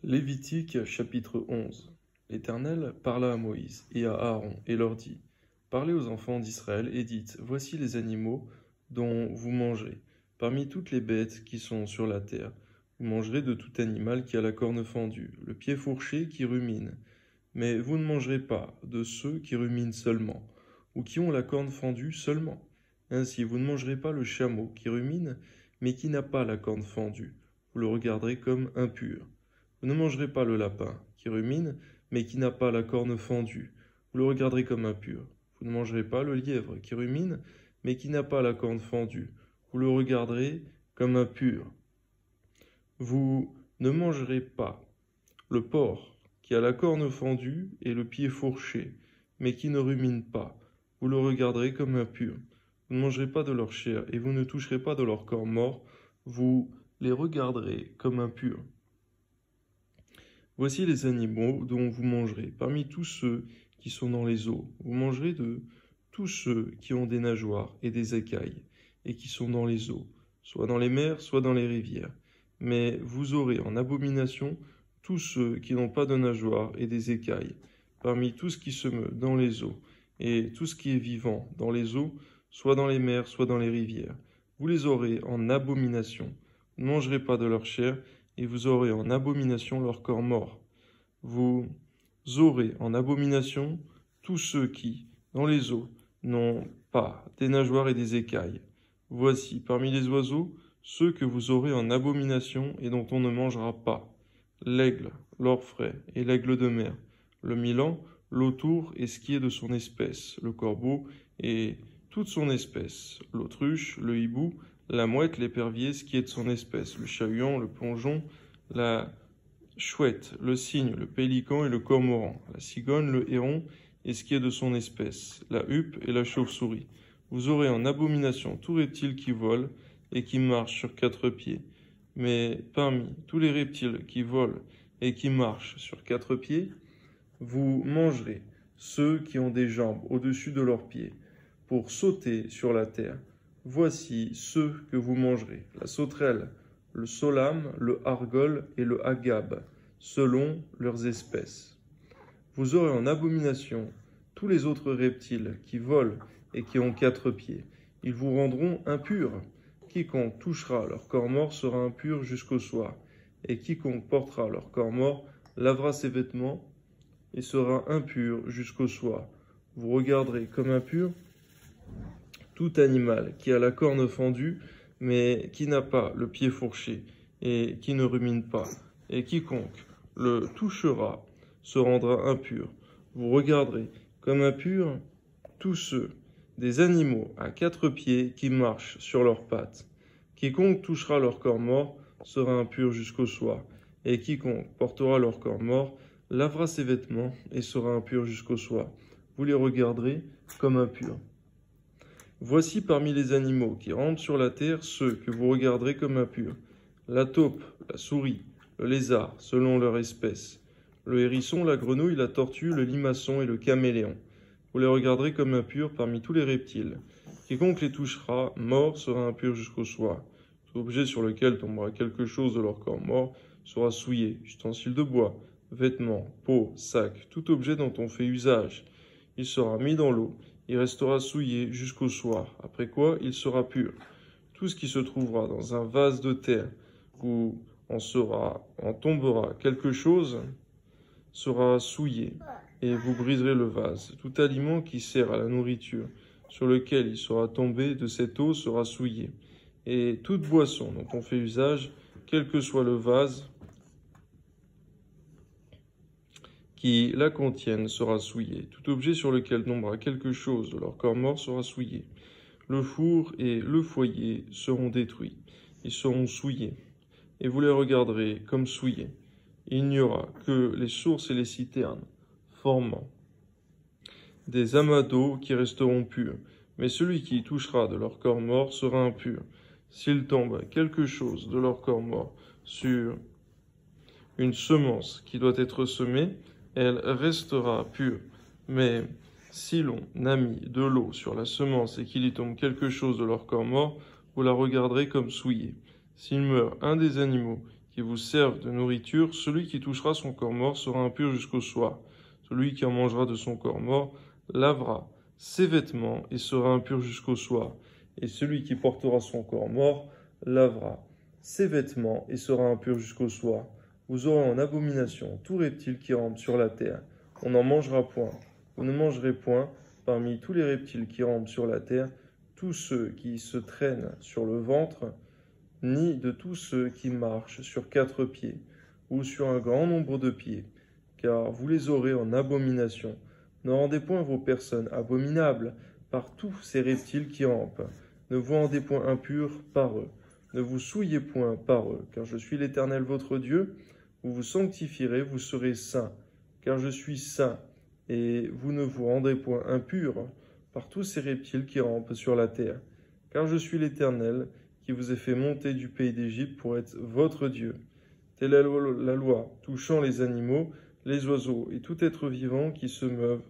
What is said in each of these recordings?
Lévitique chapitre 11. L'Éternel parla à Moïse et à Aaron et leur dit: Parlez aux enfants d'Israël et dites: Voici les animaux dont vous mangerez. Parmi toutes les bêtes qui sont sur la terre, vous mangerez de tout animal qui a la corne fendue, le pied fourché qui rumine. Mais vous ne mangerez pas de ceux qui ruminent seulement, ou qui ont la corne fendue seulement. Ainsi, vous ne mangerez pas le chameau qui rumine, mais qui n'a pas la corne fendue. Vous le regarderez comme impur. Vous ne mangerez pas le lapin qui rumine, mais qui n'a pas la corne fendue. Vous le regarderez comme impur. Vous ne mangerez pas le lièvre qui rumine, mais qui n'a pas la corne fendue. Vous le regarderez comme impur. Vous ne mangerez pas le porc qui a la corne fendue et le pied fourché, mais qui ne rumine pas. Vous le regarderez comme impur. Vous ne mangerez pas de leur chair, et vous ne toucherez pas de leur corps mort. Vous les regarderez comme impurs. Voici les animaux dont vous mangerez. Parmi tous ceux qui sont dans les eaux, vous mangerez de tous ceux qui ont des nageoires et des écailles, et qui sont dans les eaux, soit dans les mers, soit dans les rivières. Mais vous aurez en abomination tous ceux qui n'ont pas de nageoires et des écailles, parmi tout ce qui se meut dans les eaux, et tout ce qui est vivant dans les eaux, soit dans les mers, soit dans les rivières. Vous les aurez en abomination. Vous ne mangerez pas de leur chair, et vous aurez en abomination leur corps mort. Vous aurez en abomination tous ceux qui, dans les eaux, n'ont pas des nageoires et des écailles. Voici, parmi les oiseaux, ceux que vous aurez en abomination et dont on ne mangera pas: l'aigle, l'orfraie et l'aigle de mer, le milan, l'autour et ce qui est de son espèce, le corbeau et toute son espèce, l'autruche, le hibou, la mouette, l'épervier, ce qui est de son espèce, le chat-huant, le plongeon, la chouette, le cygne, le pélican et le cormoran, la cigogne, le héron et ce qui est de son espèce, la huppe et la chauve-souris. Vous aurez en abomination tout reptile qui vole et qui marche sur quatre pieds. Mais parmi tous les reptiles qui volent et qui marchent sur quatre pieds, vous mangerez ceux qui ont des jambes au-dessus de leurs pieds pour sauter sur la terre. Voici ceux que vous mangerez: la sauterelle, le solame, le argol et le agab, selon leurs espèces. Vous aurez en abomination tous les autres reptiles qui volent et qui ont quatre pieds. Ils vous rendront impurs. Quiconque touchera leur corps mort sera impur jusqu'au soir, et quiconque portera leur corps mort lavera ses vêtements et sera impur jusqu'au soir. Vous regarderez comme impur tout animal qui a la corne fendue, mais qui n'a pas le pied fourché, et qui ne rumine pas, et quiconque le touchera se rendra impur. Vous regarderez comme impurs tous ceux des animaux à quatre pieds qui marchent sur leurs pattes. Quiconque touchera leur corps mort sera impur jusqu'au soir, et quiconque portera leur corps mort lavera ses vêtements et sera impur jusqu'au soir. Vous les regarderez comme impurs. Voici parmi les animaux qui rampent sur la terre ceux que vous regarderez comme impurs: la taupe, la souris, le lézard, selon leur espèce, le hérisson, la grenouille, la tortue, le limaçon et le caméléon. Vous les regarderez comme impurs parmi tous les reptiles. Quiconque les touchera, mort, sera impur jusqu'au soir. Tout objet sur lequel tombera quelque chose de leur corps mort sera souillé: ustensiles de bois, vêtements, peaux, sacs, tout objet dont on fait usage. Il sera mis dans l'eau. Il restera souillé jusqu'au soir, après quoi il sera pur. Tout ce qui se trouvera dans un vase de terre où en tombera quelque chose sera souillé, et vous briserez le vase. Tout aliment qui sert à la nourriture, sur lequel il sera tombé de cette eau, sera souillé. Et toute boisson dont on fait usage, quel que soit le vase qui la contiennent, sera souillé. Tout objet sur lequel tombera quelque chose de leur corps mort sera souillé. Le four et le foyer seront détruits. Ils seront souillés, et vous les regarderez comme souillés. Il n'y aura que les sources et les citernes, formant des amas d'eau qui resteront purs. Mais celui qui y touchera de leur corps mort sera impur. S'il tombe quelque chose de leur corps mort sur une semence qui doit être semée, elle restera pure. Mais si l'on a mis de l'eau sur la semence et qu'il y tombe quelque chose de leur corps mort, vous la regarderez comme souillée. S'il meurt un des animaux qui vous servent de nourriture, celui qui touchera son corps mort sera impur jusqu'au soir. Celui qui en mangera de son corps mort lavera ses vêtements et sera impur jusqu'au soir. Et celui qui portera son corps mort lavera ses vêtements et sera impur jusqu'au soir. Vous aurez en abomination tout reptile qui rampe sur la terre. On n'en mangera point. Vous ne mangerez point parmi tous les reptiles qui rampent sur la terre, tous ceux qui se traînent sur le ventre, ni de tous ceux qui marchent sur 4 pieds, ou sur un grand nombre de pieds, car vous les aurez en abomination. Ne rendez point vos personnes abominables par tous ces reptiles qui rampent. Ne vous rendez point impurs par eux. Ne vous souillez point par eux, car je suis l'Éternel votre Dieu. Vous vous sanctifierez, vous serez saints, car je suis saint, et vous ne vous rendrez point impurs par tous ces reptiles qui rampent sur la terre. Car je suis l'Éternel, qui vous ai fait monter du pays d'Égypte pour être votre Dieu. Telle est la loi touchant les animaux, les oiseaux et tout être vivant qui se meuvent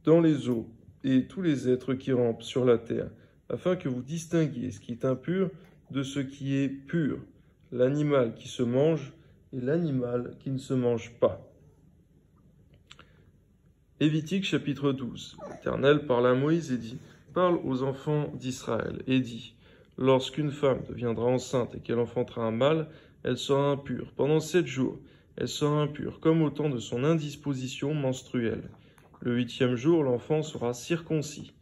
dans les eaux, et tous les êtres qui rampent sur la terre, afin que vous distinguiez ce qui est impur de ce qui est pur, l'animal qui se mange et l'animal qui ne se mange pas. Lévitique chapitre 12. L'Éternel parla à Moïse et dit, « Parle aux enfants d'Israël et dis, lorsqu'une femme deviendra enceinte et qu'elle enfantera un mâle, elle sera impure. Pendant 7 jours, elle sera impure, comme au temps de son indisposition menstruelle. Le 8e jour, l'enfant sera circoncis.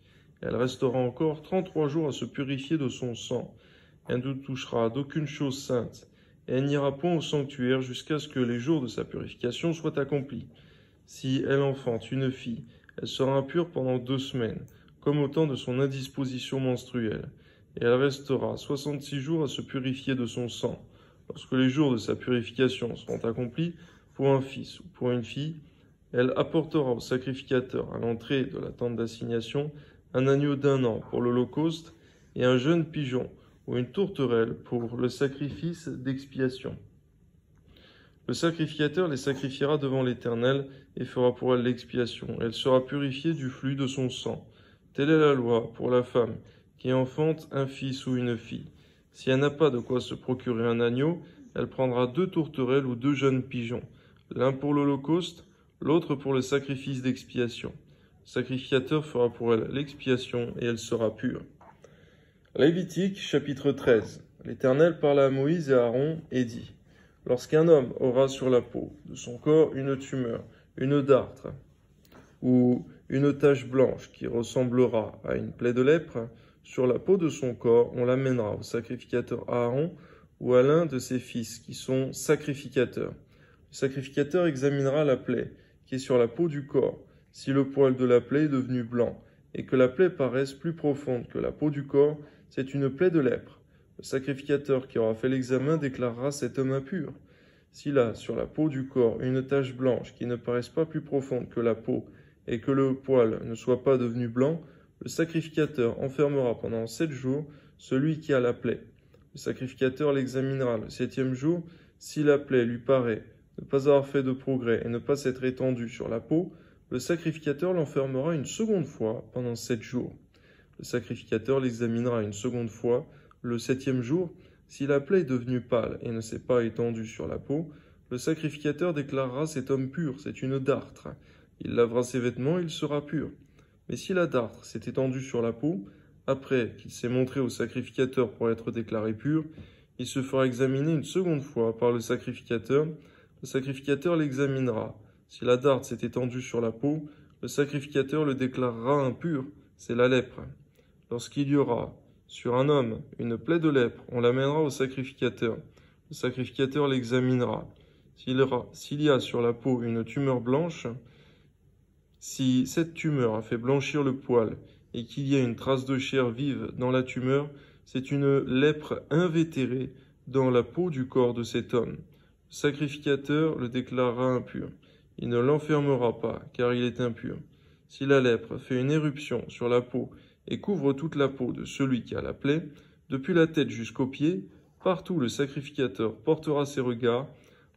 Elle restera encore 33 jours à se purifier de son sang. Elle ne touchera d'aucune chose sainte. Et elle n'ira point au sanctuaire jusqu'à ce que les jours de sa purification soient accomplis. Si elle enfante une fille, elle sera impure pendant 2 semaines, comme au temps de son indisposition menstruelle. Et elle restera 66 jours à se purifier de son sang. Lorsque les jours de sa purification seront accomplis, pour un fils ou pour une fille, elle apportera au sacrificateur à l'entrée de la tente d'assignation un agneau d'1 an pour l'holocauste et un jeune pigeon ou une tourterelle pour le sacrifice d'expiation. Le sacrificateur les sacrifiera devant l'Éternel et fera pour elle l'expiation. Elle sera purifiée du flux de son sang. Telle est la loi pour la femme qui enfante un fils ou une fille. Si elle n'a pas de quoi se procurer un agneau, elle prendra 2 tourterelles ou 2 jeunes pigeons, l'un pour l'holocauste, l'autre pour le sacrifice d'expiation. Le sacrificateur fera pour elle l'expiation et elle sera pure. Lévitique chapitre 13. L'Éternel parla à Moïse et à Aaron et dit, « Lorsqu'un homme aura sur la peau de son corps une tumeur, une dartre, ou une tache blanche qui ressemblera à une plaie de lèpre, sur la peau de son corps, on l'amènera au sacrificateur Aaron ou à l'un de ses fils qui sont sacrificateurs. Le sacrificateur examinera la plaie qui est sur la peau du corps. Si le poil de la plaie est devenu blanc et que la plaie paraisse plus profonde que la peau du corps, c'est une plaie de lèpre. Le sacrificateur qui aura fait l'examen déclarera cet homme impur. S'il a sur la peau du corps une tache blanche qui ne paraisse pas plus profonde que la peau et que le poil ne soit pas devenu blanc, le sacrificateur enfermera pendant 7 jours celui qui a la plaie. Le sacrificateur l'examinera le 7e jour. Si la plaie lui paraît ne pas avoir fait de progrès et ne pas s'être étendue sur la peau, le sacrificateur l'enfermera une seconde fois pendant 7 jours. Le sacrificateur l'examinera une seconde fois le 7e jour. Si la plaie est devenue pâle et ne s'est pas étendue sur la peau, le sacrificateur déclarera cet homme pur, c'est une dartre. Il lavera ses vêtements, il sera pur. Mais si la dartre s'est étendue sur la peau, après qu'il s'est montré au sacrificateur pour être déclaré pur, il se fera examiner une seconde fois par le sacrificateur. Le sacrificateur l'examinera. Si la dartre s'est étendue sur la peau, le sacrificateur le déclarera impur, c'est la lèpre. Lorsqu'il y aura sur un homme une plaie de lèpre, on l'amènera au sacrificateur. Le sacrificateur l'examinera. S'il y a sur la peau une tumeur blanche, si cette tumeur a fait blanchir le poil et qu'il y a une trace de chair vive dans la tumeur, c'est une lèpre invétérée dans la peau du corps de cet homme. Le sacrificateur le déclarera impur. Il ne l'enfermera pas, car il est impur. Si la lèpre fait une éruption sur la peau et couvre toute la peau de celui qui a la plaie, depuis la tête jusqu'aux pieds, partout le sacrificateur portera ses regards,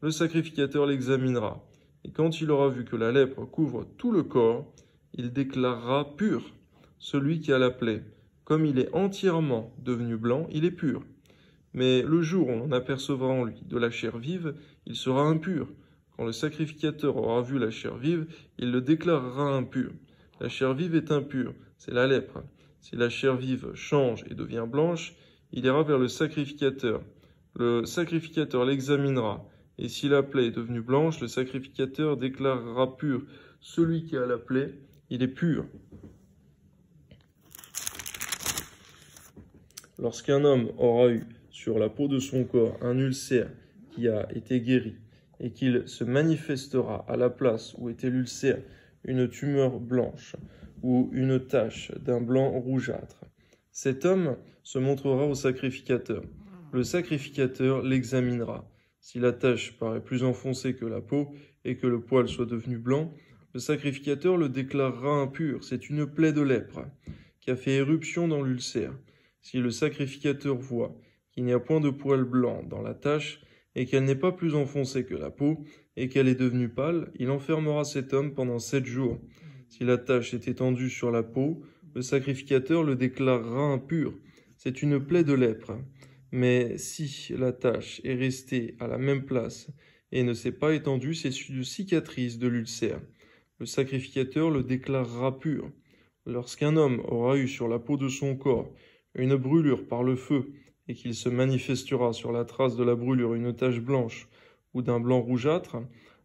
le sacrificateur l'examinera. Et quand il aura vu que la lèpre couvre tout le corps, il déclarera pur celui qui a la plaie. Comme il est entièrement devenu blanc, il est pur. Mais le jour où on apercevra en lui de la chair vive, il sera impur. Quand le sacrificateur aura vu la chair vive, il le déclarera impur. La chair vive est impure, c'est la lèpre. Si la chair vive change et devient blanche, il ira vers le sacrificateur. Le sacrificateur l'examinera, et si la plaie est devenue blanche, le sacrificateur déclarera pur celui qui a la plaie, il est pur. Lorsqu'un homme aura eu sur la peau de son corps un ulcère qui a été guéri, et qu'il se manifestera à la place où était l'ulcère une tumeur blanche ou une tache d'un blanc rougeâtre, cet homme se montrera au sacrificateur. Le sacrificateur l'examinera. Si la tache paraît plus enfoncée que la peau et que le poil soit devenu blanc, le sacrificateur le déclarera impur. C'est une plaie de lèpre qui a fait éruption dans l'ulcère. Si le sacrificateur voit qu'il n'y a point de poil blanc dans la tache et qu'elle n'est pas plus enfoncée que la peau et qu'elle est devenue pâle, il enfermera cet homme pendant 7 jours. Si la tache est étendue sur la peau, le sacrificateur le déclarera impur. C'est une plaie de lèpre. Mais si la tache est restée à la même place et ne s'est pas étendue, c'est une cicatrice de l'ulcère. Le sacrificateur le déclarera pur. Lorsqu'un homme aura eu sur la peau de son corps une brûlure par le feu, et qu'il se manifestera sur la trace de la brûlure une tache blanche ou d'un blanc rougeâtre,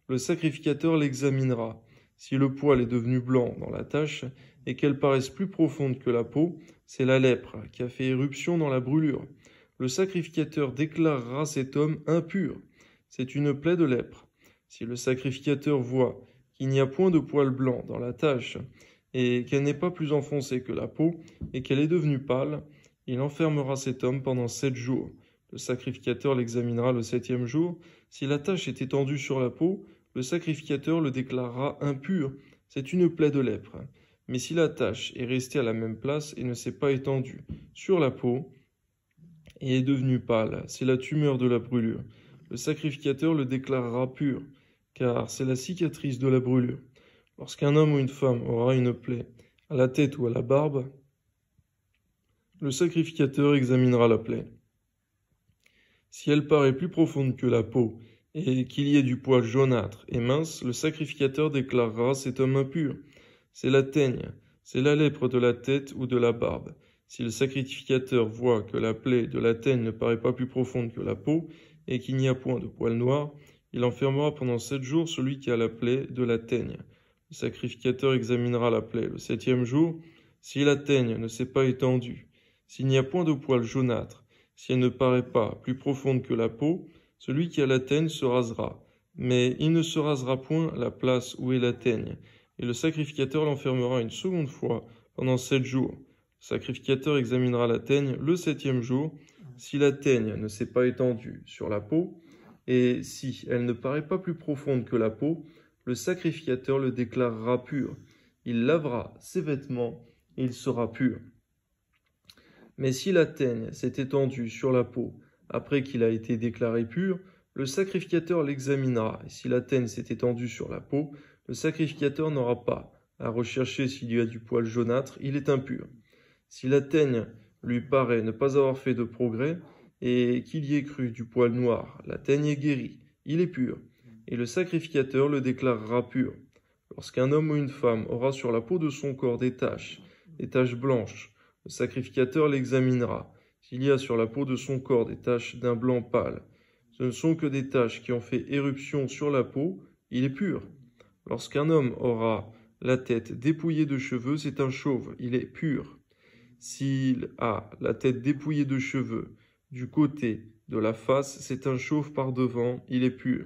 le sacrificateur l'examinera. Si le poil est devenu blanc dans la tache et qu'elle paraisse plus profonde que la peau, c'est la lèpre qui a fait éruption dans la brûlure. Le sacrificateur déclarera cet homme impur. C'est une plaie de lèpre. Si le sacrificateur voit qu'il n'y a point de poil blanc dans la tache et qu'elle n'est pas plus enfoncée que la peau et qu'elle est devenue pâle, il enfermera cet homme pendant 7 jours. Le sacrificateur l'examinera le 7e jour. Si la tache est étendue sur la peau, le sacrificateur le déclarera impur. C'est une plaie de lèpre. Mais si la tache est restée à la même place et ne s'est pas étendue sur la peau et est devenue pâle, c'est la tumeur de la brûlure. Le sacrificateur le déclarera pur, car c'est la cicatrice de la brûlure. Lorsqu'un homme ou une femme aura une plaie à la tête ou à la barbe, le sacrificateur examinera la plaie. Si elle paraît plus profonde que la peau et qu'il y ait du poil jaunâtre et mince, le sacrificateur déclarera cet homme impur. C'est la teigne, c'est la lèpre de la tête ou de la barbe. Si le sacrificateur voit que la plaie de la teigne ne paraît pas plus profonde que la peau et qu'il n'y a point de poil noir, il enfermera pendant 7 jours celui qui a la plaie de la teigne. Le sacrificateur examinera la plaie le 7e jour. Si la teigne ne s'est pas étendue, s'il n'y a point de poil jaunâtre, si elle ne paraît pas plus profonde que la peau, celui qui a la teigne se rasera. Mais il ne se rasera point la place où est la teigne, et le sacrificateur l'enfermera une seconde fois pendant 7 jours. Le sacrificateur examinera la teigne le 7e jour. Si la teigne ne s'est pas étendue sur la peau, et si elle ne paraît pas plus profonde que la peau, le sacrificateur le déclarera pur. Il lavera ses vêtements et il sera pur. Mais si la teigne s'est étendue sur la peau après qu'il a été déclaré pur, le sacrificateur l'examinera. Et si la teigne s'est étendue sur la peau, le sacrificateur n'aura pas à rechercher s'il y a du poil jaunâtre, il est impur. Si la teigne lui paraît ne pas avoir fait de progrès et qu'il y ait cru du poil noir, la teigne est guérie, il est pur. Et le sacrificateur le déclarera pur. Lorsqu'un homme ou une femme aura sur la peau de son corps des taches blanches, le sacrificateur l'examinera. S'il y a sur la peau de son corps des taches d'un blanc pâle, ce ne sont que des taches qui ont fait éruption sur la peau, il est pur. Lorsqu'un homme aura la tête dépouillée de cheveux, c'est un chauve, il est pur. S'il a la tête dépouillée de cheveux du côté de la face, c'est un chauve par devant, il est pur.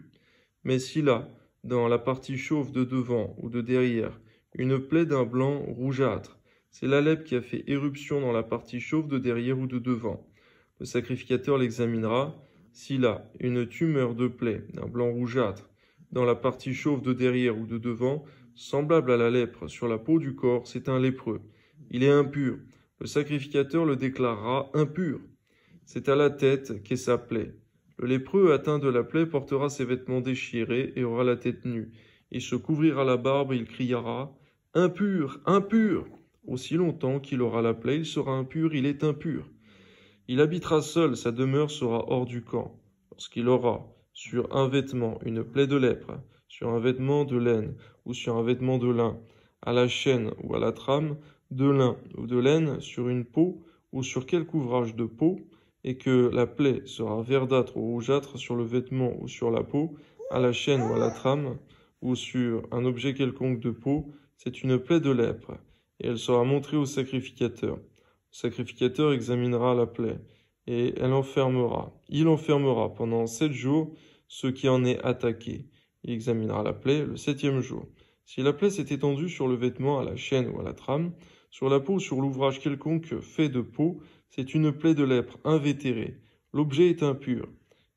Mais s'il a, dans la partie chauve de devant ou de derrière, une plaie d'un blanc rougeâtre, c'est la lèpre qui a fait éruption dans la partie chauve de derrière ou de devant. Le sacrificateur l'examinera. S'il a une tumeur de plaie d'un blanc rougeâtre dans la partie chauve de derrière ou de devant, semblable à la lèpre sur la peau du corps, c'est un lépreux. Il est impur. Le sacrificateur le déclarera impur. C'est à la tête qu'est sa plaie. Le lépreux atteint de la plaie portera ses vêtements déchirés et aura la tête nue. Il se couvrira la barbe et il criera « Impur, impur !» Aussi longtemps qu'il aura la plaie, il sera impur, il est impur. Il habitera seul, sa demeure sera hors du camp. Lorsqu'il aura sur un vêtement une plaie de lèpre, sur un vêtement de laine ou sur un vêtement de lin, à la chaîne ou à la trame, de lin ou de laine sur une peau ou sur quelque ouvrage de peau, et que la plaie sera verdâtre ou rougeâtre sur le vêtement ou sur la peau, à la chaîne ou à la trame, ou sur un objet quelconque de peau, c'est une plaie de lèpre, et elle sera montrée au sacrificateur. Le sacrificateur examinera la plaie, et il enfermera pendant 7 jours ce qui en est attaqué. Il examinera la plaie le 7e jour. Si la plaie s'est étendue sur le vêtement, à la chaîne ou à la trame, sur la peau ou sur l'ouvrage quelconque fait de peau, c'est une plaie de lèpre invétérée. L'objet est impur.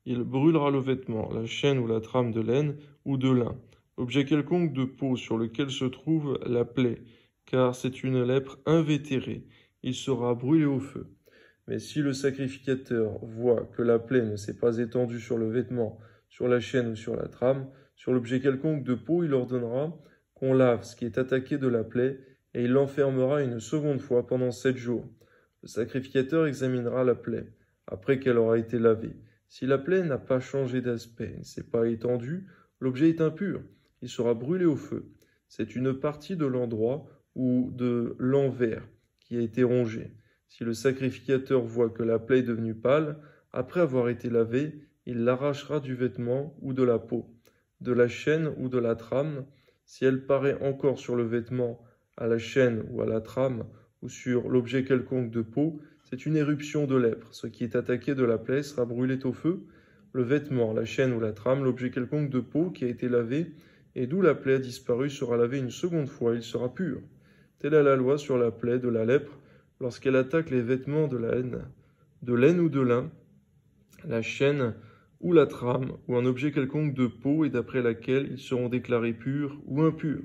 Il brûlera le vêtement, la chaîne ou la trame de laine ou de lin, l'objet quelconque de peau sur lequel se trouve la plaie, car c'est une lèpre invétérée. Il sera brûlé au feu. Mais si le sacrificateur voit que la plaie ne s'est pas étendue sur le vêtement, sur la chaîne ou sur la trame, sur l'objet quelconque de peau, il ordonnera qu'on lave ce qui est attaqué de la plaie, et il l'enfermera une seconde fois pendant 7 jours. Le sacrificateur examinera la plaie, après qu'elle aura été lavée. Si la plaie n'a pas changé d'aspect, ne s'est pas étendue, l'objet est impur. Il sera brûlé au feu. C'est une partie de l'endroit ou de l'envers qui a été rongée. Si le sacrificateur voit que la plaie est devenue pâle, après avoir été lavée, il l'arrachera du vêtement ou de la peau, de la chaîne ou de la trame. Si elle paraît encore sur le vêtement, à la chaîne ou à la trame, ou sur l'objet quelconque de peau, c'est une éruption de lèpre. Ce qui est attaqué de la plaie sera brûlé au feu. Le vêtement, la chaîne ou la trame, l'objet quelconque de peau qui a été lavé, et d'où la plaie a disparu, sera lavé une seconde fois, il sera pur. Telle est la loi sur la plaie de la lèpre, lorsqu'elle attaque les vêtements de laine ou de lin, la chaîne ou la trame, ou un objet quelconque de peau, et d'après laquelle ils seront déclarés purs ou impurs.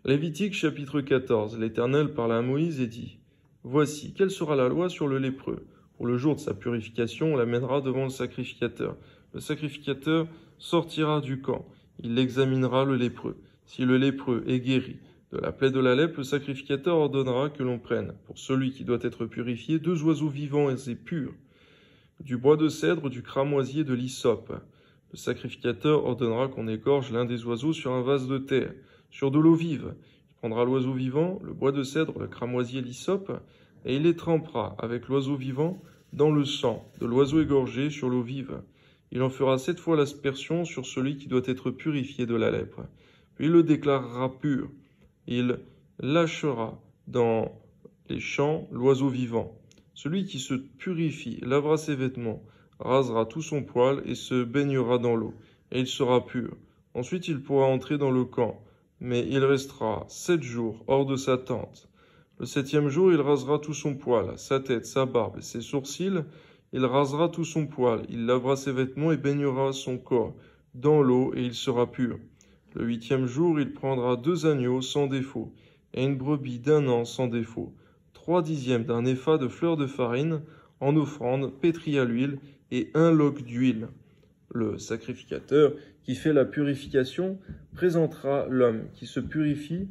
Lévitique chapitre 14. L'Éternel parla à Moïse et dit: Voici, quelle sera la loi sur le lépreux. Pour le jour de sa purification, on l'amènera devant le sacrificateur. Le sacrificateur sortira du camp. Il examinera le lépreux. Si le lépreux est guéri de la plaie de la lèpre, le sacrificateur ordonnera que l'on prenne, pour celui qui doit être purifié, 2 oiseaux vivants et purs, du bois de cèdre, du cramoisier et de l'hysope. Le sacrificateur ordonnera qu'on égorge l'un des oiseaux sur un vase de terre, sur de l'eau vive. Il prendra l'oiseau vivant, le bois de cèdre, le cramoisier et l'hysope, et il les trempera avec l'oiseau vivant dans le sang de l'oiseau égorgé sur l'eau vive. Il en fera 7 fois l'aspersion sur celui qui doit être purifié de la lèpre. Puis il le déclarera pur. Il lâchera dans les champs l'oiseau vivant. Celui qui se purifie lavera ses vêtements, rasera tout son poil et se baignera dans l'eau, et il sera pur. Ensuite il pourra entrer dans le camp, mais il restera 7 jours hors de sa tente. Le 7e jour, il rasera tout son poil, sa tête, sa barbe et ses sourcils. Il rasera tout son poil, il lavera ses vêtements et baignera son corps dans l'eau, et il sera pur. Le 8e jour, il prendra 2 agneaux sans défaut, et une brebis d'1 an sans défaut, 3/10 d'un épha de fleurs de farine, en offrande pétrie à l'huile, et 1 loc d'huile. Le sacrificateur qui fait la purification présentera l'homme qui se purifie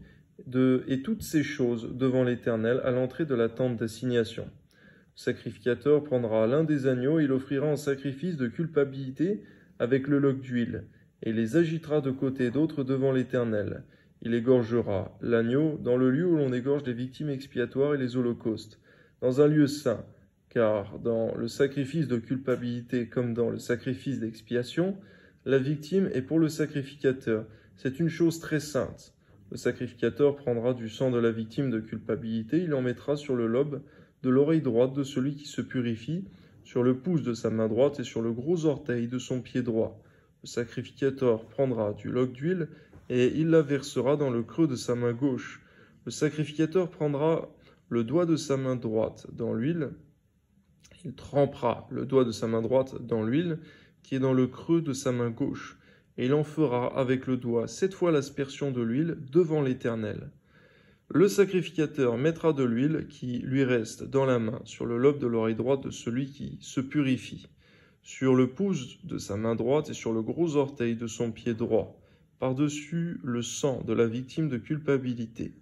et toutes ces choses devant l'Éternel à l'entrée de la tente d'assignation. Le sacrificateur prendra l'un des agneaux et l'offrira en sacrifice de culpabilité avec le loc d'huile, et les agitera de côté et d'autre devant l'Éternel. Il égorgera l'agneau dans le lieu où l'on égorge les victimes expiatoires et les holocaustes, dans un lieu saint, car dans le sacrifice de culpabilité comme dans le sacrifice d'expiation, la victime est pour le sacrificateur. C'est une chose très sainte. Le sacrificateur prendra du sang de la victime de culpabilité, il en mettra sur le lobe de l'oreille droite de celui qui se purifie, sur le pouce de sa main droite et sur le gros orteil de son pied droit. Le sacrificateur prendra du loc d'huile et il la versera dans le creux de sa main gauche. Le sacrificateur prendra le doigt de sa main droite dans l'huile. Il trempera le doigt de sa main droite dans l'huile qui est dans le creux de sa main gauche, et il en fera avec le doigt 7 fois l'aspersion de l'huile devant l'Éternel. Le sacrificateur mettra de l'huile qui lui reste dans la main sur le lobe de l'oreille droite de celui qui se purifie, sur le pouce de sa main droite et sur le gros orteil de son pied droit, par-dessus le sang de la victime de culpabilité.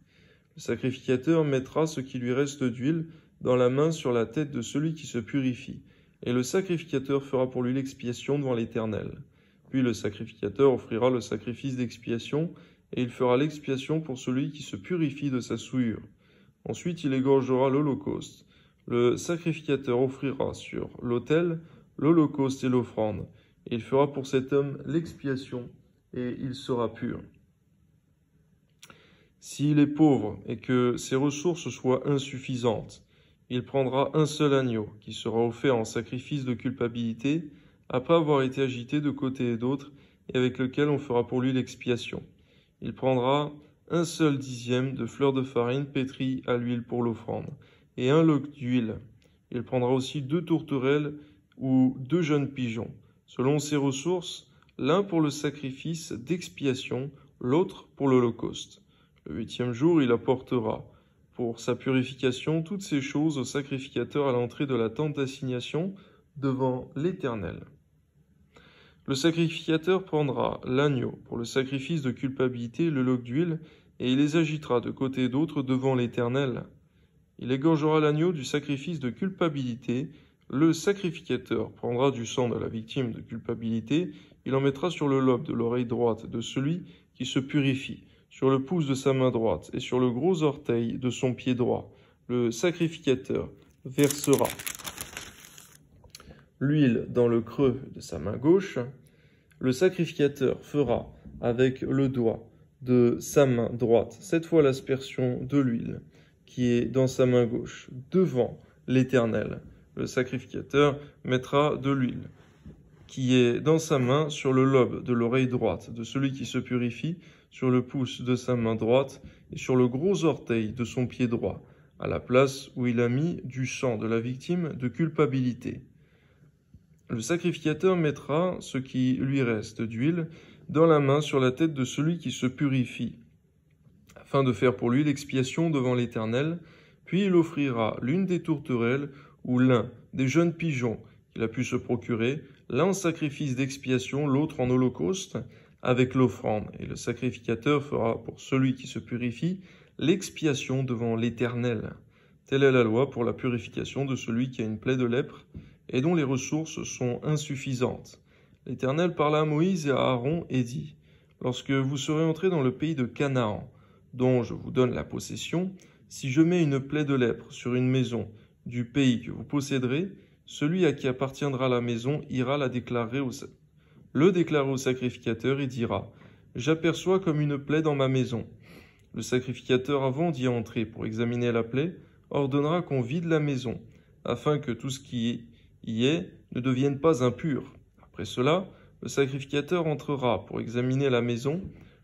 Le sacrificateur mettra ce qui lui reste d'huile dans la main sur la tête de celui qui se purifie, et le sacrificateur fera pour lui l'expiation devant l'Éternel. Puis le sacrificateur offrira le sacrifice d'expiation, et il fera l'expiation pour celui qui se purifie de sa souillure. Ensuite il égorgera l'holocauste. Le sacrificateur offrira sur l'autel l'holocauste et l'offrande, et il fera pour cet homme l'expiation, et il sera pur. S'il est pauvre et que ses ressources soient insuffisantes, il prendra un seul agneau qui sera offert en sacrifice de culpabilité, après avoir été agité de côté et d'autre, et avec lequel on fera pour lui l'expiation. Il prendra un seul dixième de fleur de farine pétrie à l'huile pour l'offrande, et un loc d'huile. Il prendra aussi 2 tourterelles ou 2 jeunes pigeons, selon ses ressources, l'un pour le sacrifice d'expiation, l'autre pour l'holocauste. Le 8e jour, il apportera, pour sa purification, toutes ces choses au sacrificateur à l'entrée de la tente d'assignation devant l'Éternel. Le sacrificateur prendra l'agneau pour le sacrifice de culpabilité et le loc d'huile, et il les agitera de côté et d'autre devant l'Éternel. Il égorgera l'agneau du sacrifice de culpabilité. Le sacrificateur prendra du sang de la victime de culpabilité, il en mettra sur le lobe de l'oreille droite de celui qui se purifie, sur le pouce de sa main droite et sur le gros orteil de son pied droit. Le sacrificateur versera l'huile dans le creux de sa main gauche. Le sacrificateur fera avec le doigt de sa main droite 7 fois l'aspersion de l'huile qui est dans sa main gauche devant l'Éternel. Le sacrificateur mettra de l'huile qui est dans sa main sur le lobe de l'oreille droite de celui qui se purifie, sur le pouce de sa main droite et sur le gros orteil de son pied droit, à la place où il a mis du sang de la victime de culpabilité. Le sacrificateur mettra ce qui lui reste d'huile dans la main sur la tête de celui qui se purifie, afin de faire pour lui l'expiation devant l'Éternel, puis il offrira l'une des tourterelles ou l'un des jeunes pigeons qu'il a pu se procurer, l'un en sacrifice d'expiation, l'autre en holocauste, avec l'offrande. Et le sacrificateur fera pour celui qui se purifie l'expiation devant l'Éternel. Telle est la loi pour la purification de celui qui a une plaie de lèpre et dont les ressources sont insuffisantes. L'Éternel parla à Moïse et à Aaron et dit : Lorsque vous serez entrés dans le pays de Canaan, dont je vous donne la possession, si je mets une plaie de lèpre sur une maison du pays que vous posséderez, celui à qui appartiendra la maison ira le déclarer au sacrificateur et dira : J'aperçois comme une plaie dans ma maison. Le sacrificateur, avant d'y entrer pour examiner la plaie, ordonnera qu'on vide la maison, afin que tout ce qui y est ne devienne pas impur. Après cela, le sacrificateur entrera pour examiner la maison.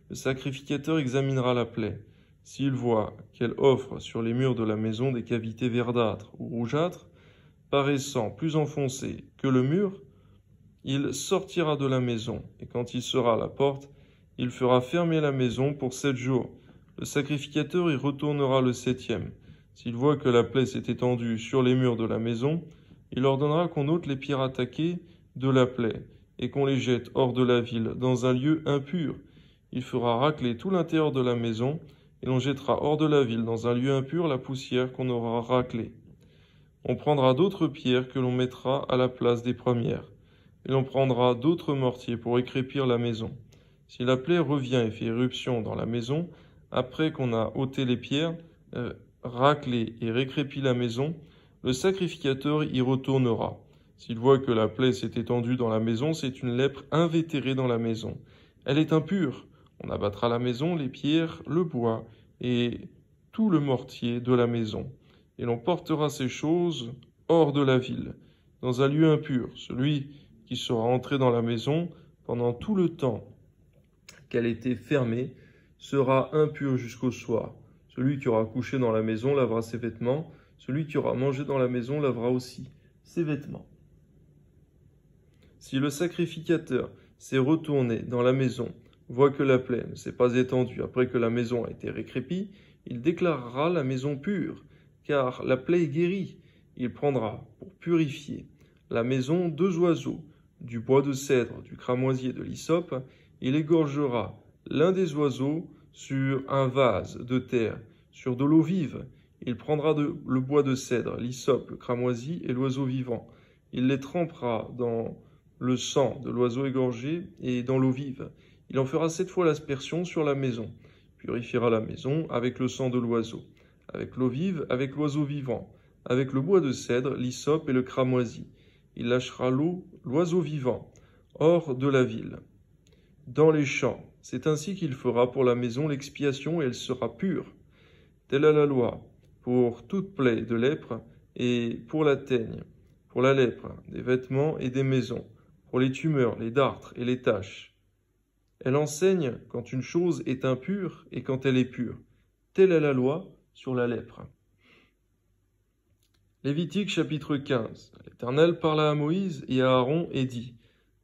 Le sacrificateur examinera la plaie. S'il voit qu'elle offre sur les murs de la maison des cavités verdâtres ou rougeâtres, paraissant plus enfoncées que le mur, il sortira de la maison, et quand il sera à la porte, il fera fermer la maison pour 7 jours. Le sacrificateur y retournera le 7e. S'il voit que la plaie s'est étendue sur les murs de la maison, il ordonnera qu'on ôte les pierres attaquées de la plaie, et qu'on les jette hors de la ville, dans un lieu impur. Il fera racler tout l'intérieur de la maison, et l'on jettera hors de la ville, dans un lieu impur, la poussière qu'on aura raclée. On prendra d'autres pierres que l'on mettra à la place des premières, et l'on prendra d'autres mortiers pour écrépir la maison. Si la plaie revient et fait éruption dans la maison, après qu'on a ôté les pierres, raclé et récrépi la maison, le sacrificateur y retournera. S'il voit que la plaie s'est étendue dans la maison, c'est une lèpre invétérée dans la maison. Elle est impure. On abattra la maison, les pierres, le bois et tout le mortier de la maison. Et l'on portera ces choses hors de la ville, dans un lieu impur. Celui qui sera entré dans la maison pendant tout le temps qu'elle était fermée sera impur jusqu'au soir. Celui qui aura couché dans la maison lavera ses vêtements. Celui qui aura mangé dans la maison lavera aussi ses vêtements. Si le sacrificateur s'est retourné dans la maison, voit que la plaie ne s'est pas étendue après que la maison a été récrépie, il déclarera la maison pure, car la plaie est guérie. Il prendra, pour purifier la maison, 2 oiseaux, du bois de cèdre, du cramoisier, de l'hysope. Il égorgera l'un des oiseaux sur un vase de terre, sur de l'eau vive. Il prendra le bois de cèdre, l'hysope, le cramoisi et l'oiseau vivant. Il les trempera dans le sang de l'oiseau égorgé et dans l'eau vive. Il en fera 7 fois l'aspersion sur la maison, purifiera la maison avec le sang de l'oiseau, avec l'eau vive, avec l'oiseau vivant, avec le bois de cèdre, l'hysope et le cramoisi. Il lâchera l'oiseau vivant, hors de la ville, dans les champs. C'est ainsi qu'il fera pour la maison l'expiation et elle sera pure. Telle est la loi pour toute plaie de lèpre et pour la teigne, pour la lèpre, des vêtements et des maisons, pour les tumeurs, les dartres et les taches. Elle enseigne quand une chose est impure et quand elle est pure. Telle est la loi sur la lèpre. Lévitique chapitre 15. L'Éternel parla à Moïse et à Aaron et dit: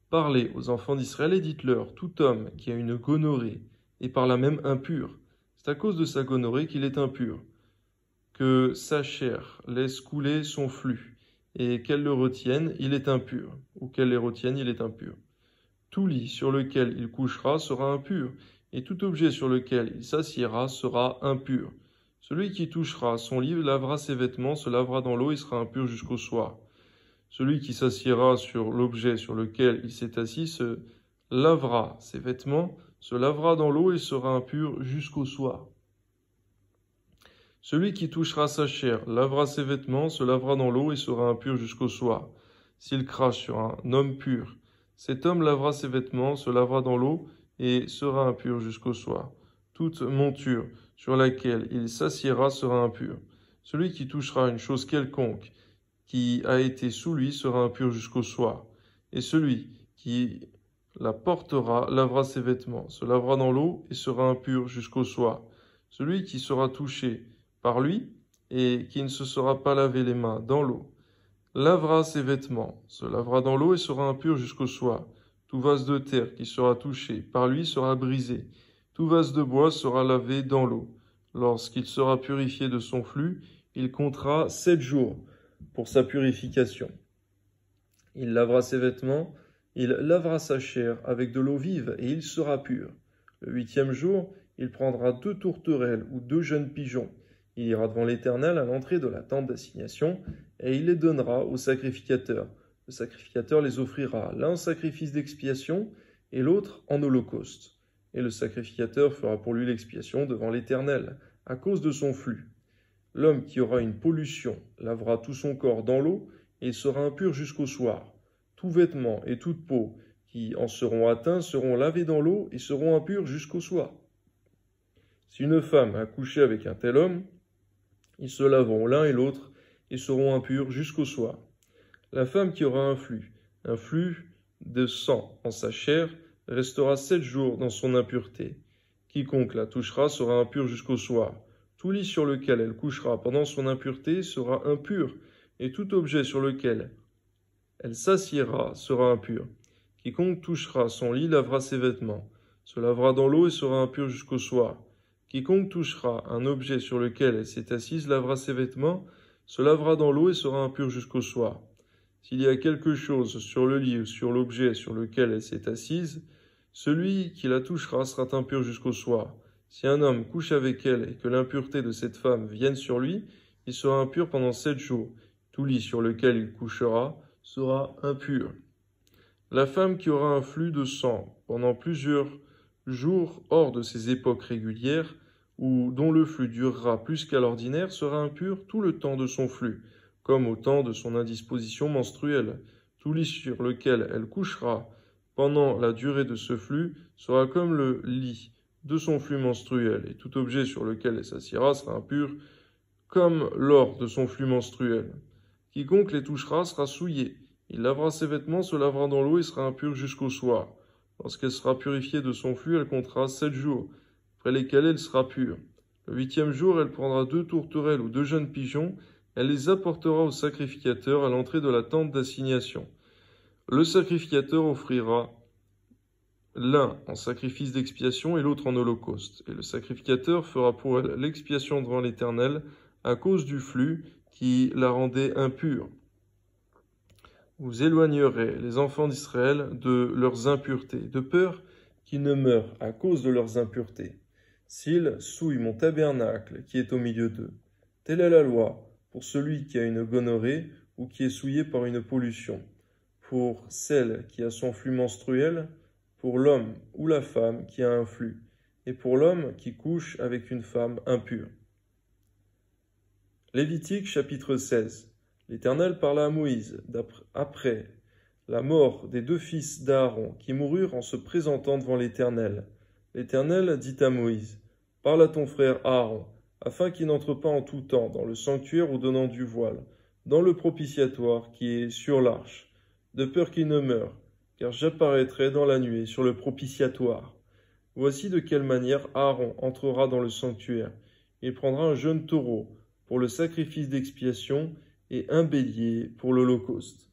Parlez aux enfants d'Israël et dites-leur, tout homme qui a une gonorrhée et par là même impur, c'est à cause de sa gonorrhée qu'il est impur, que sa chair laisse couler son flux, et qu'elle le retienne, il est impur, ou qu'elle les retienne, il est impur. Tout lit sur lequel il couchera sera impur, et tout objet sur lequel il s'assiera sera impur. Celui qui touchera son lit lavera ses vêtements, se lavera dans l'eau et sera impur jusqu'au soir. Celui qui s'assiera sur l'objet sur lequel il s'est assis se lavera ses vêtements, se lavera dans l'eau et sera impur jusqu'au soir. Celui qui touchera sa chair lavera ses vêtements, se lavera dans l'eau et sera impur jusqu'au soir. S'il crache sur un homme pur, cet homme lavera ses vêtements, se lavera dans l'eau et sera impur jusqu'au soir. Toute monture sur laquelle il s'assiera sera impure. Celui qui touchera une chose quelconque qui a été sous lui sera impur jusqu'au soir. Et celui qui la portera lavera ses vêtements, se lavera dans l'eau et sera impur jusqu'au soir. Celui qui sera touché par lui et qui ne se sera pas lavé les mains dans l'eau lavera ses vêtements, se lavera dans l'eau et sera impur jusqu'au soir. Tout vase de terre qui sera touché par lui sera brisé. Tout vase de bois sera lavé dans l'eau. Lorsqu'il sera purifié de son flux, il comptera 7 jours pour sa purification. Il lavera ses vêtements, il lavera sa chair avec de l'eau vive et il sera pur. Le 8e jour, il prendra 2 tourterelles ou 2 jeunes pigeons. Il ira devant l'Éternel à l'entrée de la tente d'assignation et il les donnera au sacrificateur. Le sacrificateur les offrira, l'un en sacrifice d'expiation et l'autre en holocauste. Et le sacrificateur fera pour lui l'expiation devant l'Éternel, à cause de son flux. L'homme qui aura une pollution lavera tout son corps dans l'eau et il sera impur jusqu'au soir. Tout vêtement et toute peau qui en seront atteints seront lavés dans l'eau et seront impurs jusqu'au soir. Si une femme a couché avec un tel homme, ils se laveront l'un et l'autre et seront impurs jusqu'au soir. La femme qui aura un flux de sang en sa chair, restera 7 jours dans son impureté. Quiconque la touchera sera impur jusqu'au soir. Tout lit sur lequel elle couchera pendant son impureté sera impur, et tout objet sur lequel elle s'assiera sera impur. Quiconque touchera son lit lavera ses vêtements, se lavera dans l'eau et sera impur jusqu'au soir. Quiconque touchera un objet sur lequel elle s'est assise lavera ses vêtements, se lavera dans l'eau et sera impur jusqu'au soir. S'il y a quelque chose sur le lit ou sur l'objet sur lequel elle s'est assise, celui qui la touchera sera impur jusqu'au soir. Si un homme couche avec elle et que l'impureté de cette femme vienne sur lui, il sera impur pendant 7 jours. Tout lit sur lequel il couchera sera impur. La femme qui aura un flux de sang pendant plusieurs jours hors de ses époques régulières, ou dont le flux durera plus qu'à l'ordinaire, sera impure tout le temps de son flux, comme au temps de son indisposition menstruelle. Tout lit sur lequel elle couchera pendant la durée de ce flux sera comme le lit de son flux menstruel, et tout objet sur lequel elle s'assiera sera impur comme lors de son flux menstruel. Quiconque les touchera sera souillé. Il lavera ses vêtements, se lavera dans l'eau et sera impur jusqu'au soir. Lorsqu'elle sera purifiée de son flux, elle comptera 7 jours, après lesquels elle sera pure. Le 8e jour, elle prendra 2 tourterelles ou 2 jeunes pigeons, elle les apportera au sacrificateur à l'entrée de la tente d'assignation. Le sacrificateur offrira l'un en sacrifice d'expiation et l'autre en holocauste. Et le sacrificateur fera pour elle l'expiation devant l'Éternel à cause du flux qui la rendait impure. Vous éloignerez les enfants d'Israël de leurs impuretés, de peur qu'ils ne meurent à cause de leurs impuretés, s'ils souillent mon tabernacle qui est au milieu d'eux. Telle est la loi pour celui qui a une gonorrhée ou qui est souillé par une pollution, pour celle qui a son flux menstruel, pour l'homme ou la femme qui a un flux, et pour l'homme qui couche avec une femme impure. Lévitique chapitre 16. L'Éternel parla à Moïse après la mort des 2 fils d'Aaron qui moururent en se présentant devant l'Éternel. L'Éternel dit à Moïse, « Parle à ton frère Aaron, afin qu'il n'entre pas en tout temps dans le sanctuaire au donnant du voile, dans le propitiatoire qui est sur l'arche, de peur qu'il ne meure, car j'apparaîtrai dans la nuée sur le propitiatoire. Voici de quelle manière Aaron entrera dans le sanctuaire. Il prendra un jeune taureau pour le sacrifice d'expiation et un bélier pour l'holocauste.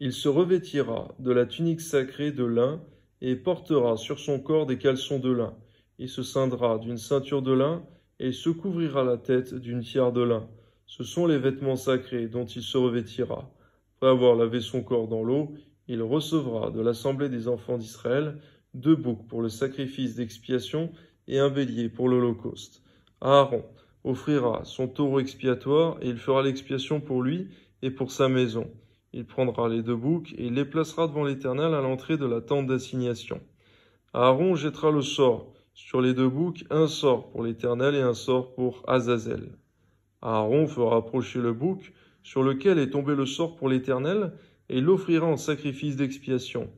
Il se revêtira de la tunique sacrée de lin et portera sur son corps des caleçons de lin. Il se ceindra d'une ceinture de lin et il se couvrira la tête d'une tiare de lin. Ce sont les vêtements sacrés dont il se revêtira. Après avoir lavé son corps dans l'eau, il recevra de l'assemblée des enfants d'Israël 2 boucs pour le sacrifice d'expiation et un bélier pour l'holocauste. Aaron offrira son taureau expiatoire et il fera l'expiation pour lui et pour sa maison. Il prendra les 2 boucs et il les placera devant l'Éternel à l'entrée de la tente d'assignation. Aaron jettera le sort sur les 2 boucs, un sort pour l'Éternel et un sort pour Azazel. Aaron fera approcher le bouc sur lequel est tombé le sort pour l'Éternel et il l'offrira en sacrifice d'expiation.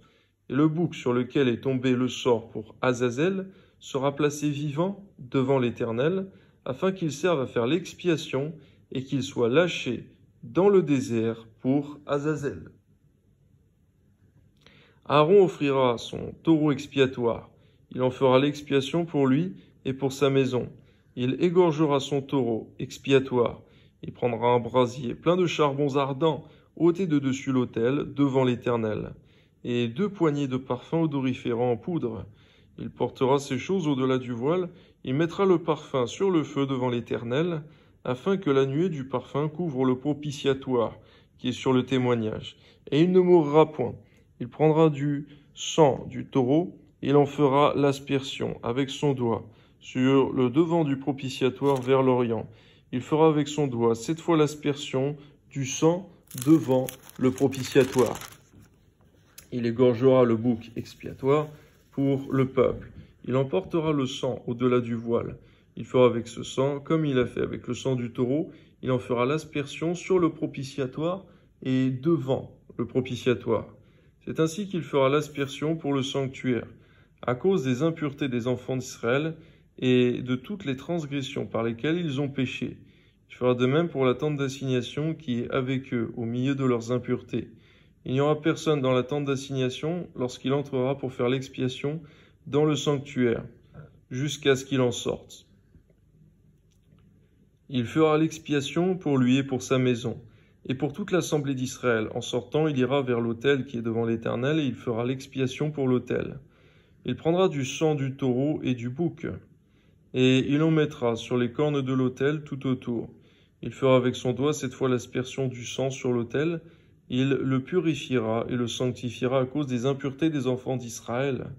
Et le bouc sur lequel est tombé le sort pour Azazel sera placé vivant devant l'Éternel, afin qu'il serve à faire l'expiation et qu'il soit lâché dans le désert pour Azazel. Aaron offrira son taureau expiatoire. Il en fera l'expiation pour lui et pour sa maison. Il égorgera son taureau expiatoire. Il prendra un brasier plein de charbons ardents ôtés de dessus l'autel devant l'Éternel, et 2 poignées de parfum odoriférant en poudre. Il portera ces choses au-delà du voile, il mettra le parfum sur le feu devant l'Éternel, afin que la nuée du parfum couvre le propitiatoire qui est sur le témoignage. Et il ne mourra point. Il prendra du sang du taureau, et il en fera l'aspersion avec son doigt sur le devant du propitiatoire vers l'Orient. Il fera avec son doigt 7 fois l'aspersion du sang devant le propitiatoire. Il égorgera le bouc expiatoire pour le peuple. Il emportera le sang au-delà du voile. Il fera avec ce sang, comme il a fait avec le sang du taureau, il en fera l'aspersion sur le propitiatoire et devant le propitiatoire. C'est ainsi qu'il fera l'aspersion pour le sanctuaire, à cause des impuretés des enfants d'Israël et de toutes les transgressions par lesquelles ils ont péché. Il fera de même pour la tente d'assignation qui est avec eux au milieu de leurs impuretés. Il n'y aura personne dans la tente d'assignation lorsqu'il entrera pour faire l'expiation dans le sanctuaire, jusqu'à ce qu'il en sorte. Il fera l'expiation pour lui et pour sa maison, et pour toute l'assemblée d'Israël. En sortant, il ira vers l'autel qui est devant l'Éternel, et il fera l'expiation pour l'autel. Il prendra du sang du taureau et du bouc, et il en mettra sur les cornes de l'autel tout autour. Il fera avec son doigt 7 fois l'aspersion du sang sur l'autel. Il le purifiera et le sanctifiera à cause des impuretés des enfants d'Israël.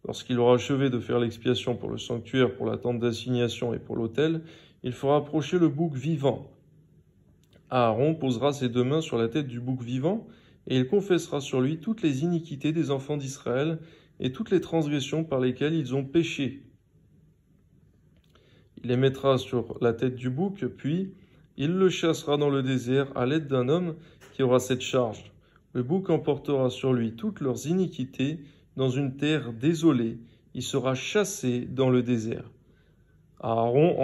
Lorsqu'il aura achevé de faire l'expiation pour le sanctuaire, pour la tente d'assignation et pour l'autel, il fera approcher le bouc vivant. Aaron posera ses 2 mains sur la tête du bouc vivant, et il confessera sur lui toutes les iniquités des enfants d'Israël et toutes les transgressions par lesquelles ils ont péché. Il les mettra sur la tête du bouc, puis il le chassera dans le désert à l'aide d'un homme qui aura cette charge. Le bouc emportera sur lui toutes leurs iniquités dans une terre désolée. Il sera chassé dans le désert. Aaron